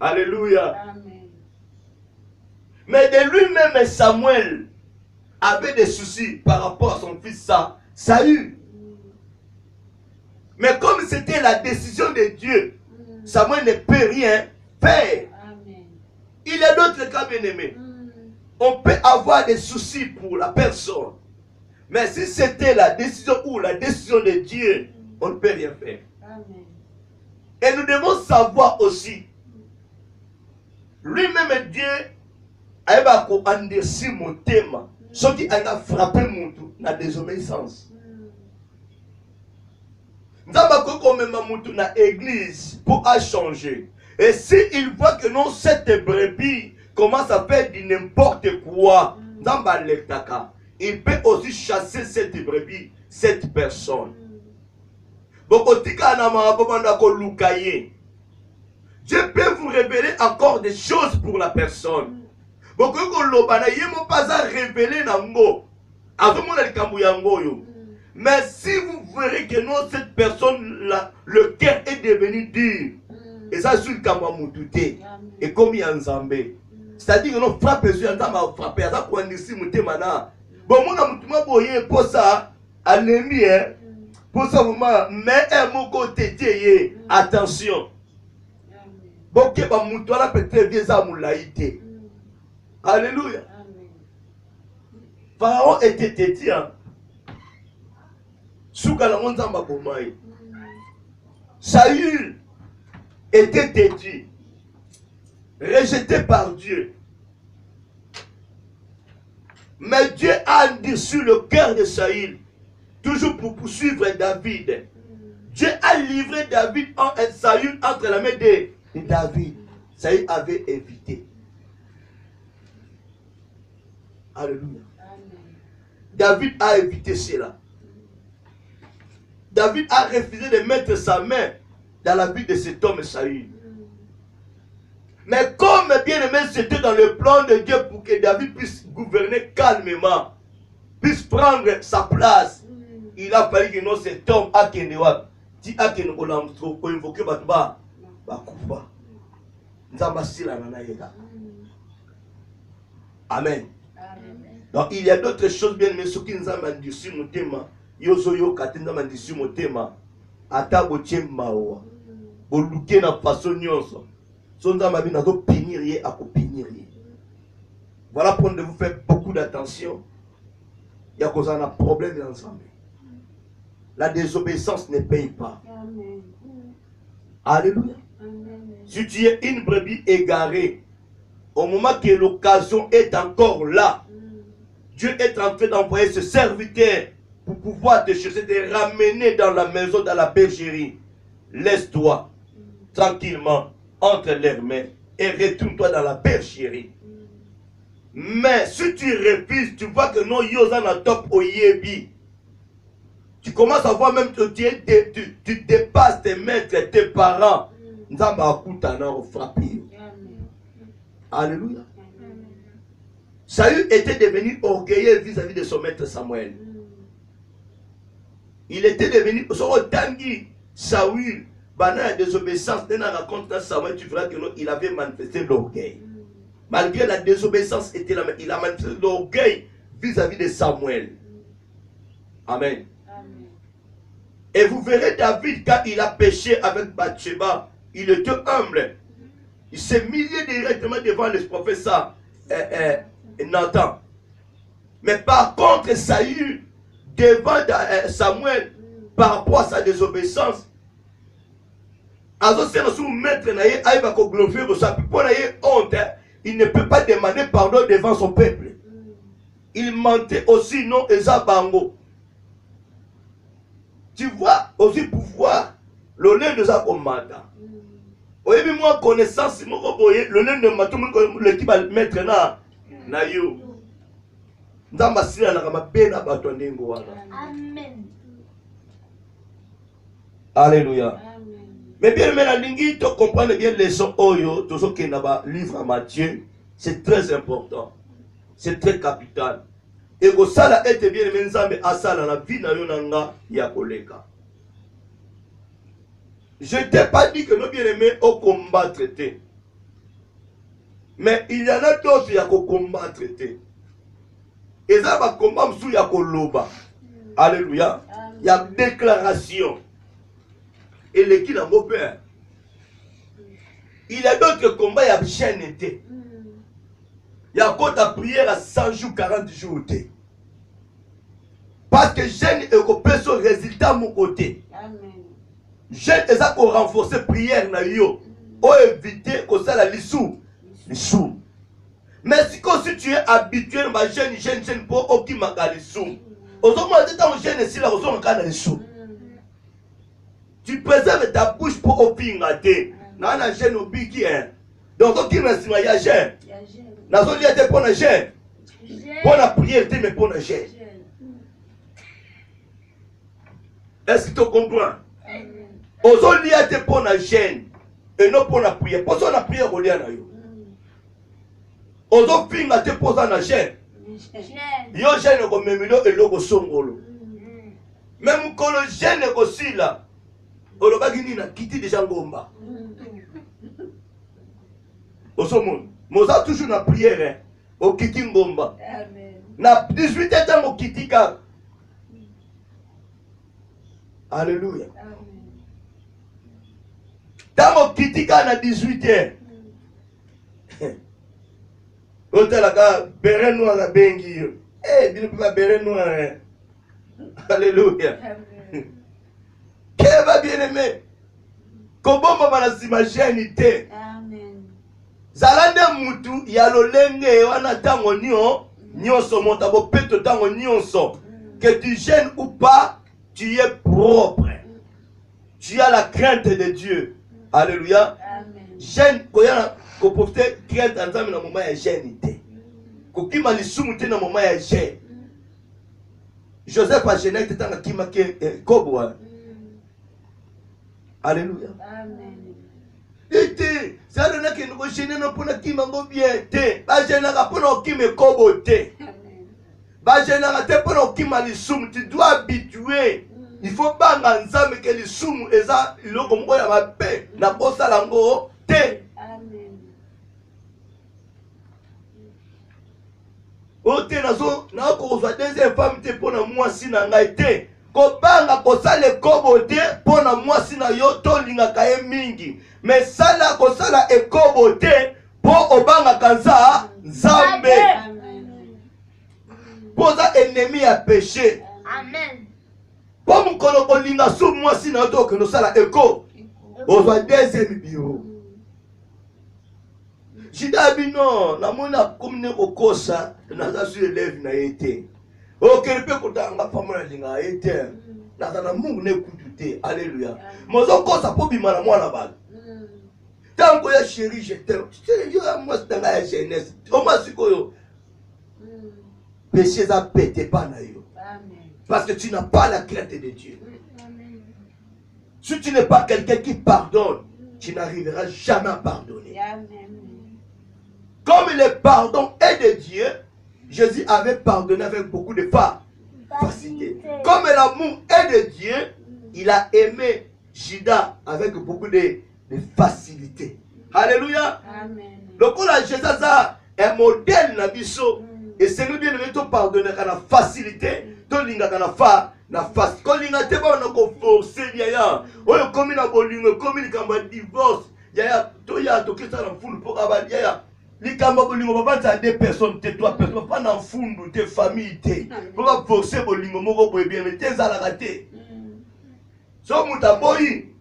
Alléluia. Amen. Mais de lui-même, Samuel avait des soucis par rapport à son fils Saül. Mais comme c'était la décision de Dieu, Samuel ne peut rien faire. Amen. Il y a d'autres cas, bien aimés. On peut avoir des soucis pour la personne. Mais si c'était la décision ou la décision de Dieu, on ne peut rien faire. Amen. Et nous devons savoir aussi, lui-même Dieu, il va endurcir mon thème. Ce qui a frappé mon tour, la désobéissance. Nous avons même dans l'église pour changer. Et s'il voit que non, cette brebis commence à faire du n'importe quoi, il peut aussi chasser cette brebis, cette personne. Dieu peut vous révéler encore des choses pour la personne. Mais si vous verrez que non, cette personne-là, le cœur est devenu dur, et ça, c'est le douté. Et comme il y a un zambé. C'est-à-dire que non, frappe, je suis en train de frapper. Ça, pour un ici, mon thème, bon, mon amour, pour ça, anémie, pour ça, mais un mot côté, attention. Bon, que va mon toit là, peut-être, viens à mon laïté. Alléluia. Pharaon était têtu. Saül était têtu, rejeté par Dieu. Mais Dieu a endurci le cœur de Saül, toujours pour poursuivre David. Dieu a livré Saül entre la main de David. Saül avait évité. Alléluia. David a évité cela. David a refusé de mettre sa main dans la vie de cet homme Saül. Mais comme bien aimé, c'était dans le plan de Dieu pour que David puisse gouverner calmement, puisse prendre sa place, il a fallu que non, cet homme a kendewa. Si a kendewa, on invoque Batba, Bakuba. Amen. Donc il y a d'autres choses bien aimées, ce qui nous a mandé sur mon thème. Yozoyo katinda mandé sur mon thème. Ata botie mawa. Boluke na façon nyonso. Sonda mabi na do pinirier à copinirier. Voilà pour de vous faire beaucoup d'attention. Il y a cause un problème ensemble. La désobéissance ne paye pas. Amen. Alléluia. Amen. Si tu es une brebis égarée, au moment que l'occasion est encore là, Dieu est en train d'envoyer ce serviteur pour pouvoir te chercher, te ramener dans la maison, dans la bergerie. Laisse-toi tranquillement entre leurs mains et retourne-toi dans la bergerie. Mais si tu refuses, tu vois que non, Yozana top oyebi. Tu commences à voir même que tu dépasses tes maîtres, tes parents. Nzamba akutana frapper. Alléluia. Saül était devenu orgueilleux vis-à-vis de son maître Samuel. Il était devenu, Tangi, Saül, la désobéissance, dans la raconte à Samuel, tu verras qu'il avait manifesté l'orgueil. Malgré la désobéissance, il a manifesté l'orgueil vis-à-vis de Samuel. Amen. Et vous verrez David, quand il a péché avec Bathsheba, il était humble. Il s'est mis directement devant le prophète Nathan. Mais par contre, Saül, devant Samuel, par rapport à sa désobéissance, il ne peut pas demander pardon devant son peuple. Il mentait aussi, non, Ezabango. Tu vois aussi pouvoir, le lait de sa commande. Oui, mais moi, connaissance, le lait de ma tombe, l'équipe va mettre là. Amen. Alléluia. Mais bien, tu comprends bien les leçons Oyo, tout ce qui est dans le livre à Matthieu, c'est très important. C'est très capital. Et que ça a été bien aimé, à ça, la vie n'a pas ya koleka. Je ne t'ai pas dit que nous bien aimés au combat traité. Mais il y en a d'autres qui ont combattre. Et ça va combattre sous Yakoloba. Alléluia. Il y a déclaration. Et l'équipe a mon père. Il y a d'autres combats, il y a chaîne été. Il y a encore ta prière à 100 jours, 40 jours. Parce que jeune et que son résultat à mon côté. Jeune et ça qu'on renforce prière na yo. Ou éviter que ça la lissou. Lissou. Mais si tu es habitué à jeune pour okimaka lissou. Aujourd'hui, quand jeune est si la raison en lissou. Tu préserves ta bouche pour opingater. Nana jeune au biki. Donc, qui m'a dit, il y a jeune. Nazo lié pour la jeune. Pour la prière, mais pour la jeune. Est-ce que tu comprends? Ozo lié pour la jeune. Et non pour la prière. Pour ça, la prière, on lié à yo. Ozo pingate pour la jeune. Yo jeune, comme Memilo et logo songolo. Même quand le jeune est aussi là. Olobagini na kiti déjà ngomba. Osomon, moza toujours na prière, au kiti ngomba. Amen. Na 18 ans au kiti ka. Alléluia. Amen. Dans au kiti ka na 18 ans. Otela ka bere noir na bengi yo. Eh, bino pas bere noir. Alléluia. Amen. Qu'est-ce va bien aimé? Comment maman a s'imaginer? Amen. Zalande mutu ya lolenge wana tango nyonso monta bo peto tango nyonso. Que tu gênes ou pas, tu es propre. Tu as la crainte de Dieu. Alléluia. Amen. Gêne koyana ko profiter crainte ensemble na moment ya gênité. Ko kima lisumu te na moment ya gêne. Joseph a gêné tanga kima ke kobo. Alléluia. Amen. Et te. Ça donne que nous gêner non pour qui mango bien te. Ba gêner pour nous qui me kobo te. Ba gêner te pour nous qui malisum. Tu dois habituer. Il faut pas nzambe que les sum eza iloko moko ya mabe na kosa lango te. Amen. Ote nazo na ko zo deuxième femme te pour na mwasi na ngai te. Ko banga ko sala ekobo te pour na mwasi na yo to linga kaye mingi. Mais sala ko sala ekobo te pour obanga kanza nzambe. Amen. Poza ennemi ya péché. Amen. Comme kono ko linga su mwasi na to ke no sala eko. Ozo deuxième bio. Jidabi non, na mona komine kokosa na za su élève na yete. O kelpe kotanga pamona linga yete. Na na mungu ne kutute. Alléluia. Mozo kosa po bima na mwana ba. Tango ya chérie je t'aime. Yo moi stanga ya jeunesse. O masikoyo. Péché ça pété pas na yo. Amen. Parce que tu n'as pas la crainte de Dieu. Si tu n'es pas quelqu'un qui pardonne, tu n'arriveras jamais à pardonner. Amen. Comme le pardon est de Dieu, Jésus avait pardonné avec beaucoup de facilité. Comme l'amour est de Dieu, il a aimé Judas avec beaucoup de facilité. Alléluia. Amen. Donc, on a Jésus un modèle na biso. Et c'est bien de pardonner à la facilité. To linga kana fa na face. Ko linga te ba na ko forcer ya. Oyo komi na bolingo, komi likamba divorce. Ya to ya to kisa na fulu pour abali ya. Likamba bolingo ba banza deux personnes, te trois personnes, pas na fundu te famille te. Pour pas forcer bolingo moko boye bien mais te zala kate. So muta boyi.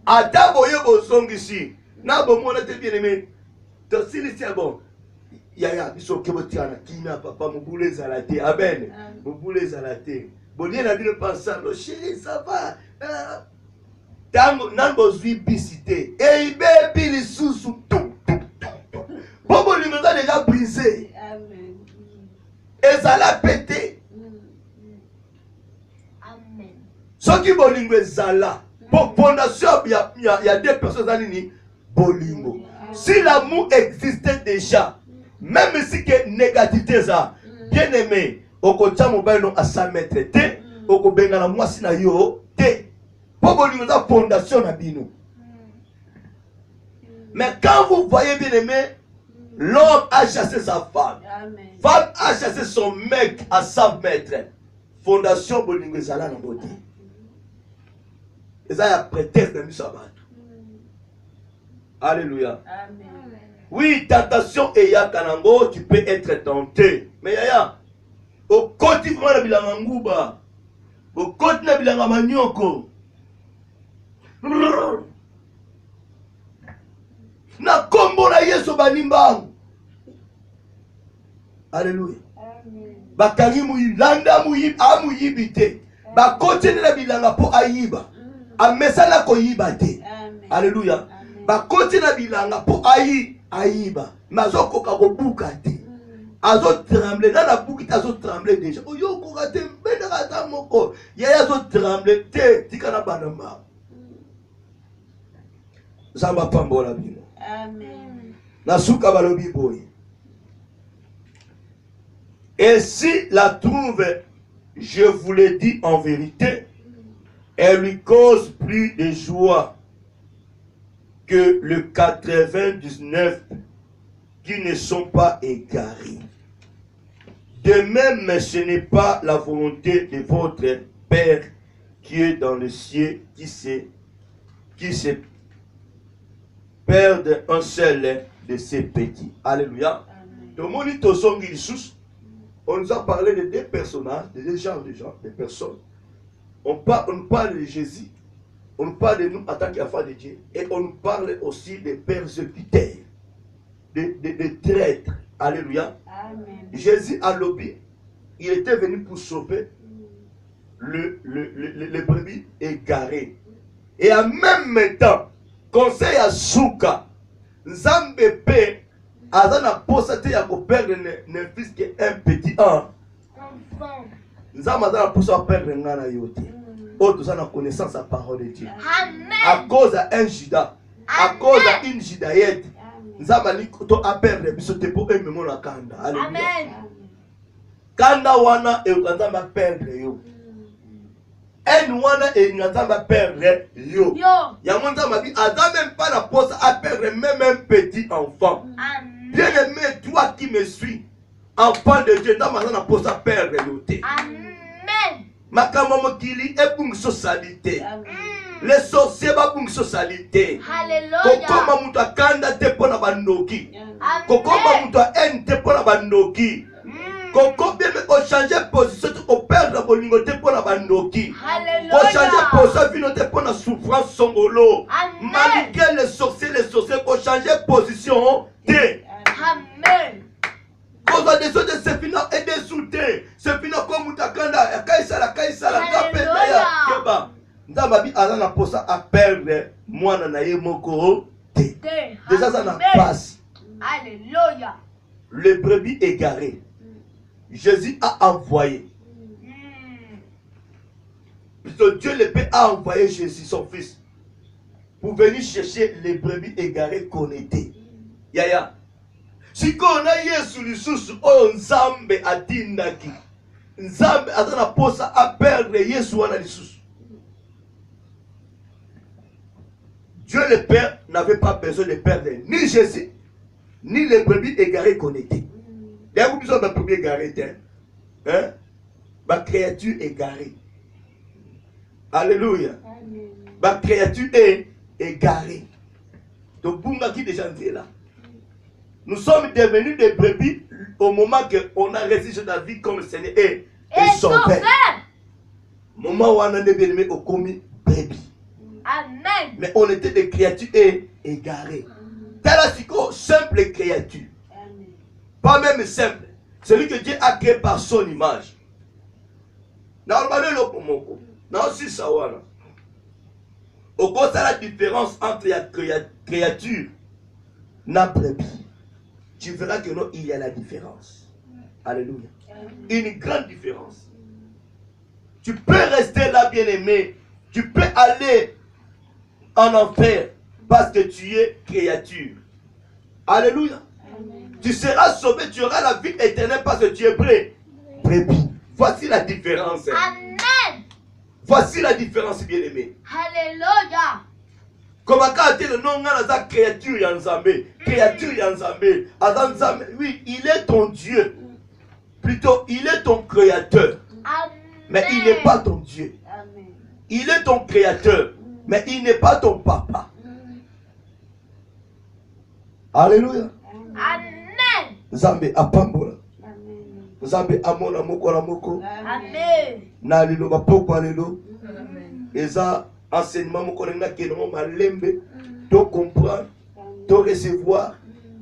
Ata boye bo songisi. Na bo mona te bien aimé. To sili c'est bon. Yaya biso ke botiana kina papa mobule zalate amen mobule zalate bolie na bino pensa lo chérie ça va tango nango zui bisité et baby li susu bobo linga déjà brisé Amen. et ça l'a pété Amen. soki bolingo ezala pour fondation ya deux personnes anini bolingo si l'amour existait déjà. Même si que négativité ça, bien aimé, au tient mobile non à 100 mètres te, au benga na mwasi na yo te. Pour nous la fondation na bino. Mais quand vous voyez bien aimé, l'homme a chassé sa femme. Amen. Femme a chassé son mec à 100 mètres. Fondation bolingo zala na beauté. Et ça y a prétexte de misabat. Alléluia. Amen. Oui, tentation et ya kanango, tu peux être tenté. Mais yaya, au côté vraiment na bilanga nguba, au côté na bilanga manioko. Na kombo na Yesu banimbangu. Alléluia. Amen. Bakangi muilanda amuyibite. Ba côté na bilanga po ayiba. Amesala ko yibate. Amen. Alléluia. Ba côté na bilanga po ayiba mazoko ka kobuka te azo trembler na buki azo trembler déjà oyo ko ka te mbena ka ta moko ya azo trembler te tika na banama zamba pambola bino Amen. na suka balobi boy. Et si la trouve, je vous le dis en vérité, elle lui cause plus de joie que le 99 qui ne sont pas égarés. De même, ce n'est pas la volonté de votre Père qui est dans le ciel qui se perde un seul de ses petits. Alléluia. On nous a parlé de deux personnages, de deux genres de gens, de personnes. On parle de Jésus. On parle de nous en tant qu'enfants de Dieu. Et on parle aussi des persécuteurs, des traîtres. Alléluia. Amen. Jésus à l'objet, il était venu pour sauver le brebis égaré. Et en même temps, conseil à Souka, Nzambe P, Azana posate ya ko perdre ne fils que un petit enfant. Nzambe Azana posate perdre ngana yote. Oh, nous avons connaissance à la parole de Dieu. Amen. À cause d'un Judas, à cause d'une judaïette. Amen. Nous avons à perdre, mais c'était pour eux, mais mon akanda. Alléluia. Amen. Kanda wana et nous avons perdre yo. En wana et nous avons perdre yo. Yo. Yamonza mabi, Adam même pas la pose à perdre même un petit enfant. Amen. Bien aimé, toi qui me suis, enfant de Dieu, dans ma pose à perdre yo. Amen. Makamamo kili et pour socialité. Amen. Les sorciers va pour socialité. Alléluia. Kokoma mutu akanda te pona bandoki. Amen. Kokoma mutu en te pona bandoki. Koko bien mais on changer position, on perdre bolingo te pona bandoki. Alléluia. On changer position, vino te pona souffrance songolo. Amen. Malgré les sorciers, on changer position te. Amen. Cause des autres c'est fini et des soutiens. C'est fini comme mutakanda, kaisala ngapenda ya keba. Ndamabi azana posa a perdre mwana na ye moko te. Déjà ça n'a passe. Alléluia. Le brebis égaré. Jésus a envoyé. Puisque Dieu le Père a envoyé Jésus, son fils, pour venir chercher les brebis égarées qu'on était. Yaya. Si on a Yesu lisusu oyo Nzambe atindaki. Nzambe azana posa a perdre Yesu wana lisusu. Dieu le Père n'avait pas besoin de perdre ni Jésus, ni les brebis égarées qu'on était. Il y a besoin de brebis égarées, hein? Ma créature égarée. Alléluia. Ma créature est égarée. Donc, Bunga qui déjà dit là. Nous sommes devenus des brebis au moment qu'on a reçu la vie comme le Seigneur et sauveur. Moment où on a bien au commis brebis. Amen. Mais on était des créatures égarées. Talasiko, simple créature. Pas même simple. Celui que Dieu a créé par son image. Normalement, aussi ça. Au cause de la différence entre la créature et la brebis. Tu verras que non, il y a la différence. Alléluia. Une grande différence. Tu peux rester là, bien-aimé. Tu peux aller en enfer parce que tu es créature. Alléluia. Amen. Tu seras sauvé, tu auras la vie éternelle parce que tu es brebis. Voici la différence. Amen. Voici la différence, bien-aimé. Alléluia. Comme quand tu le nom de créature Yanzambe, créature Yanzambe, oui, il est ton Dieu. Plutôt, il est ton créateur. Amen. Mais il n'est pas ton Dieu. Amen. Il est ton créateur. Mais il n'est pas ton papa. Alléluia. Amen. Zambe apambola. Amen. Zambe amona moko na moko. Amen. Na lilo bapoko alelo. Amen. Eza enseignement moko na kenongo malembe. To comprendre, to recevoir.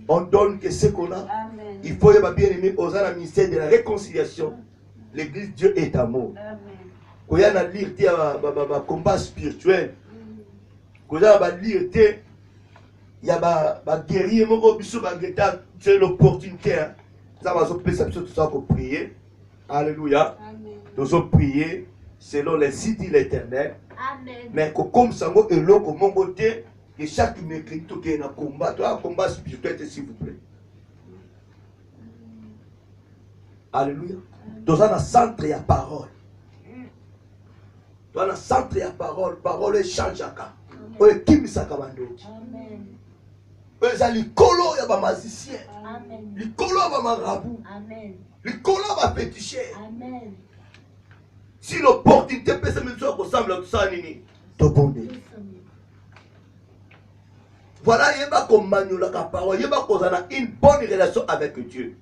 On donne que ce qu'on a. Amen. Il faut y avoir bien aimé aux la ministère de la réconciliation. L'église Dieu est amour. Amen. Quand il y a un lire un combat spirituel, quand il y a un lire, il y a un guerrier, c'est l'opportunité. Ça va se tout ça pour prier. Alléluia. Nous allons prier selon les sites de l'éternel. Amen. Mais comme ça, et l'eau, comme mon côté, et chaque mercredi, il y a un combat spirituel, s'il vous plaît. Alléluia. Dans un centre, il y a parole. Dans un centre, il y a parole. Parole change à cas. Qui me s'accabandoki. Amen. Les alicolo, il y a des magiciens. Amen. Les colo, il y a des marabouts. Amen. Les colo, il y a des féticheurs. Amen. Si l'opportunité peut se mettre ensemble à tout ça, Nini, te bonner. Voilà, il y a comme Manu la parole. Il y a une bonne relation avec Dieu.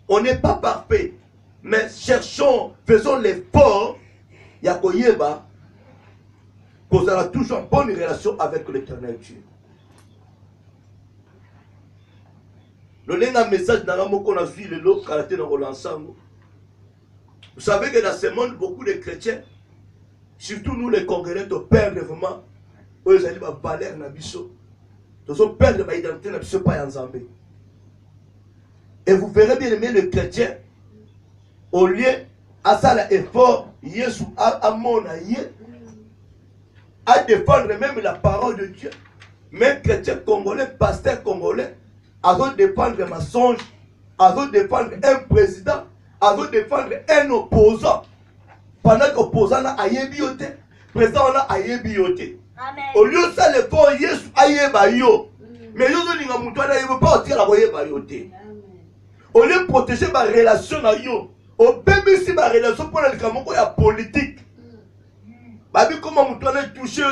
On n'est pas parfait. Mais cherchons, faisons l'effort. Il y a qu'on aura toujours une bonne relation avec l'éternel Dieu. Le message dans la qu'on a vu le lot karaté dans l'ensemble. Vous savez que dans ce monde, beaucoup de chrétiens, surtout nous les Congolais, de perdre vraiment, ils allaient valeur na biso. Ils ont perdu leur identité na biso pas en Zambie. Et vous verrez bien aimé le chrétien, au lieu à ça l'effort, Jésus a mon à défendre même la parole de Dieu. même chrétien congolais, pasteur congolais, à défendre ma songe, à défendre un président, à défendre un opposant. Pendant que l'opposant a aïebioté, le président a aïebioté. Au lieu de ça, le corps Yesu aïebayo. Mais il y a des gens qui pas dire la aïebayoté. Au lieu de protéger ma relation, au bébé si ma relation pour le camon la politique. Babi comment mon toit est touché,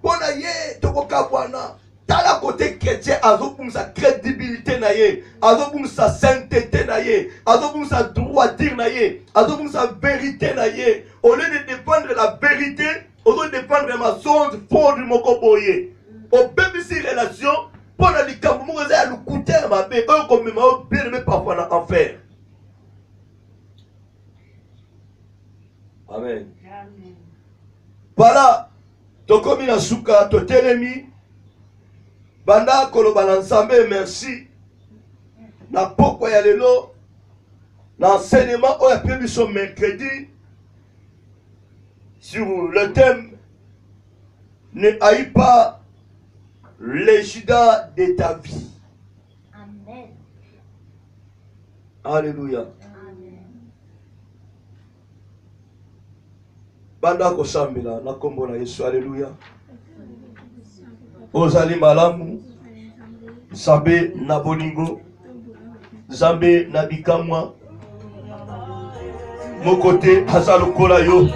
pour naïe, toko kabwana. Dans la côté chrétien, azo pour sa crédibilité naïe, azo pour sa sainteté naïe, azo pour sa droiture naïe, azo pour sa vérité naïe. Au lieu de défendre la vérité, au lieu de défendre ma sonde, fond du mokoboye. Au bébé si relation, pour la likambo, moi j'ai à l'écouter ma bé, eux comme mes mains bien aimé parfois en enfer. Amen. Amen. Voilà, tokomi na suka, totelemi, banda koloba na nzambe merci, na poko ya lelo, na enseignement oya pe biso mercredi, sur le thème, ne haïs pas les judas de ta vie. Amen. Alléluia. Amen. Banda kosambela na kombo na Yesu. Alléluia. Ozali malamu, Nzambe na bolingo, Nzambe na bikamwa, mokote aza lokola yo,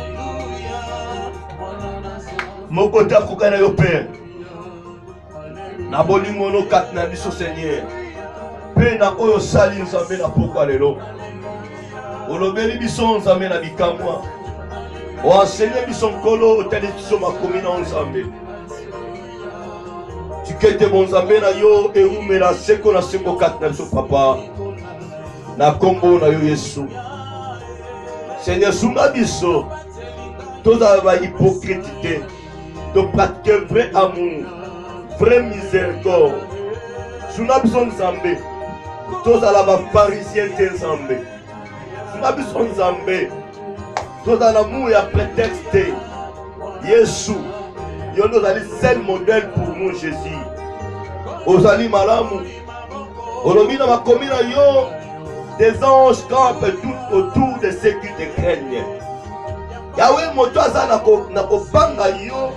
mokote akoka na yo Père, na bolingo no kati na biso Seigneur, pe na oyo sali Nzambe na pokwa lelo, olobeli biso Nzambe na bikamwa, oenseigné biso nkolo otali biso makomi na Nzambe. Tikete bon Nzambe na yo eumela seko na seko kati na biso papa, na kombo na yo Yesu. Seigneur, sunga biso tozala ba hypocrite te, to pratiquer vrai amour, vrai miséricorde. Sunga biso Nzambe tozala ba pharisien te Nzambe. Sunga biso Nzambe tozala amour ya prétexte. Yesu yo ozali seul modèle pour nous Jésus. Ozali malamu, olobi na makomi na yo, des anges campent tout autour de ceux qui te craignent. Yahweh moto aza na kobanga yo,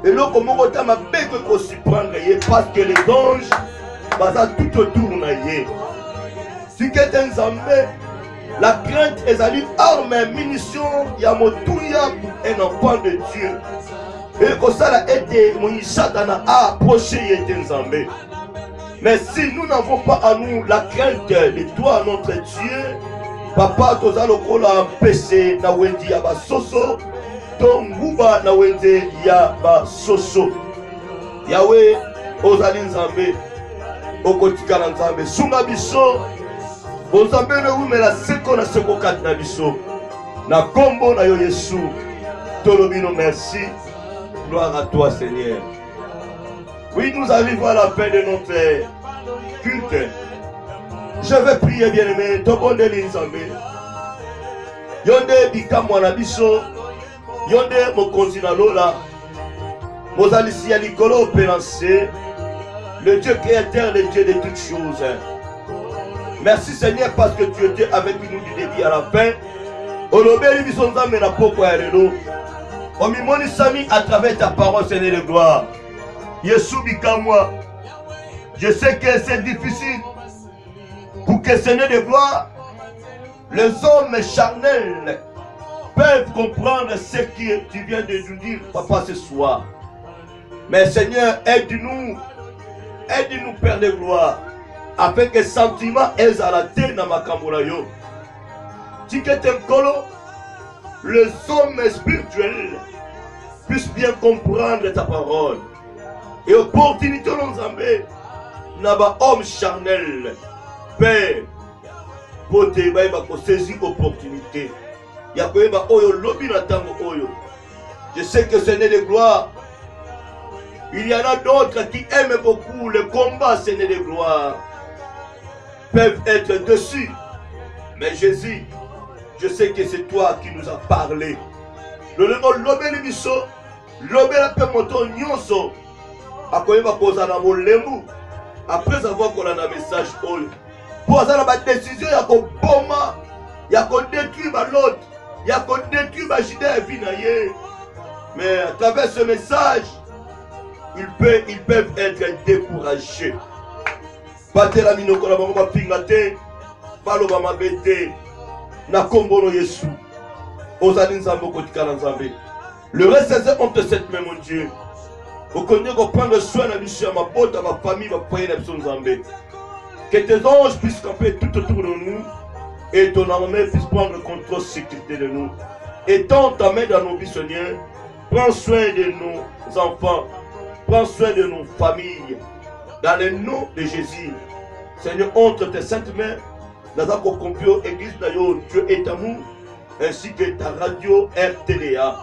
eloko moko ta mabe ko surprendre ye, parce que les anges baza tout autour na ye. Sikete Nzambe, la crainte ezali arme munition ya motuya pour un enfant de Dieu. Et que ça a été mon Satan a approché Nzambe. Mais si nous n'avons pas à nous la crainte de toi, notre Dieu, papa, toza lokola péché na wendi ya ba soso, tonguba na wendi ya ba soso. Yahweh, ozali Nzambe, okotikala Nzambe, sunga biso, Nzambe ne umela seko na seko kati na biso. Na kombo na yo Yesu, tolobino merci. Gloire à toi, Seigneur. Oui, nous arrivons à la fin de notre culte. Je vais prier, bien-aimé. Tokonde Nzambe. Yonde bikamwa na biso. Yonde mokonzi na lola. Mozalisi ya likolo pélancé. Le Dieu créateur, le Dieu de toutes choses. Merci, Seigneur, parce que tu étais avec nous du début à la fin. Olobeli biso Nzambe na poko ya lelo. Omimoni Sami à travers ta parole, Seigneur de gloire. Yesu bikamwa. Je sais que c'est difficile pour que Seigneur de gloire, les hommes charnels peuvent comprendre ce que tu viens de nous dire, papa, ce soir. Mais Seigneur, aide-nous, Père de gloire, afin que sentiment aient à la terre dans ma camborayo. Tiketem-kolo, les hommes spirituels puissent bien comprendre ta parole. Et opportunité dans Nzambe, naba homme charnel, Père, pour te saisir opportunité. Yakoyeba oyo lobi na tango oyo. Je sais que Seigneur de gloire, il y en a d'autres qui aiment beaucoup le combat, Seigneur de gloire, peuvent être dessus. Mais Jésus, je sais que c'est toi qui nous as parlé. Le lobe le biso, lobe la pe moto nyonso. akoyeba kozala molembu après avoir qu'on a un message pour avoir la décision ya koboma ya kodétruire l'autre ya kodétruire bajide ya vie na ye. Mais à travers ce message ils peuvent être découragés. Batela minoko na bango bapinga te baloba mabe te na kombo no Yesu ozali nzambe okotikala nzambe. Le reste c'est honte cette main mon Dieu. Vous connaissez qu'on prendre soin de la ma pote, ma famille, ma foyer, la mission Zambé. Que tes anges puissent camper tout autour de nous et ton armée puisse prendre le contrôle sécurité de nous. Et tends ta main dans nos vies, Seigneur. Prends soin de nos enfants. Prends soin de nos familles. Dans le nom de Jésus. Seigneur, entre tes saintes mains, dans la compio église d'ailleurs, Dieu est amour, ainsi que ta radio RTDA.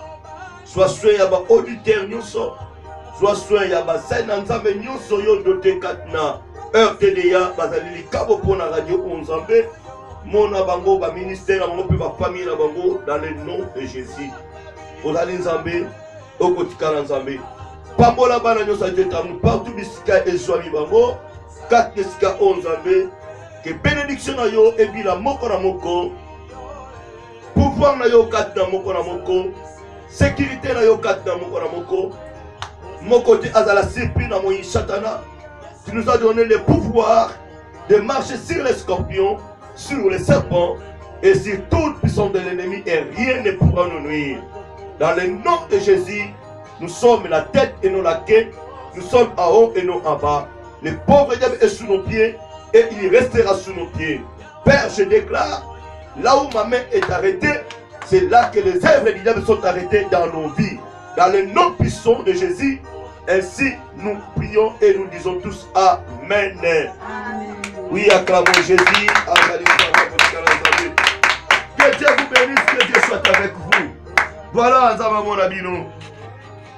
Sois soin à ma auditeur, nous sommes. Sois soin ya basai na nzambe nyonso yo doté katna RTDA bazali likabo pona radio Nzambe mona bango ba ministère na bango pe ba famille na bango dans le nom de Jésus. Ozali Nzambe okotikala Nzambe pambola bana nyonso Dieu tamu partout bisika ezwami bango katne sika Nzambe que bénédiction na yo ebila moko na moko pouvoir na yo katna moko na moko sécurité na yo katna moko na moko. Mon côté Azala Sipi dans mon Satana, tu nous as donné le pouvoir de marcher sur les scorpions, sur les serpents et sur toute puissance de l'ennemi et rien ne pourra nous nuire. Dans le nom de Jésus, nous sommes la tête et non la queue, nous sommes en haut et non en bas. Le pauvre diable est sous nos pieds et il restera sous nos pieds. Père, je déclare, là où ma main est arrêtée, c'est là que les œuvres du diable sont arrêtées dans nos vies. Dans le nom puissant de Jésus, ainsi nous prions et nous disons tous Amen. Amen. Oui, acclamons Jésus. Que Dieu vous bénisse, que Dieu soit avec vous. Voilà, Nzamba mon ami, nous.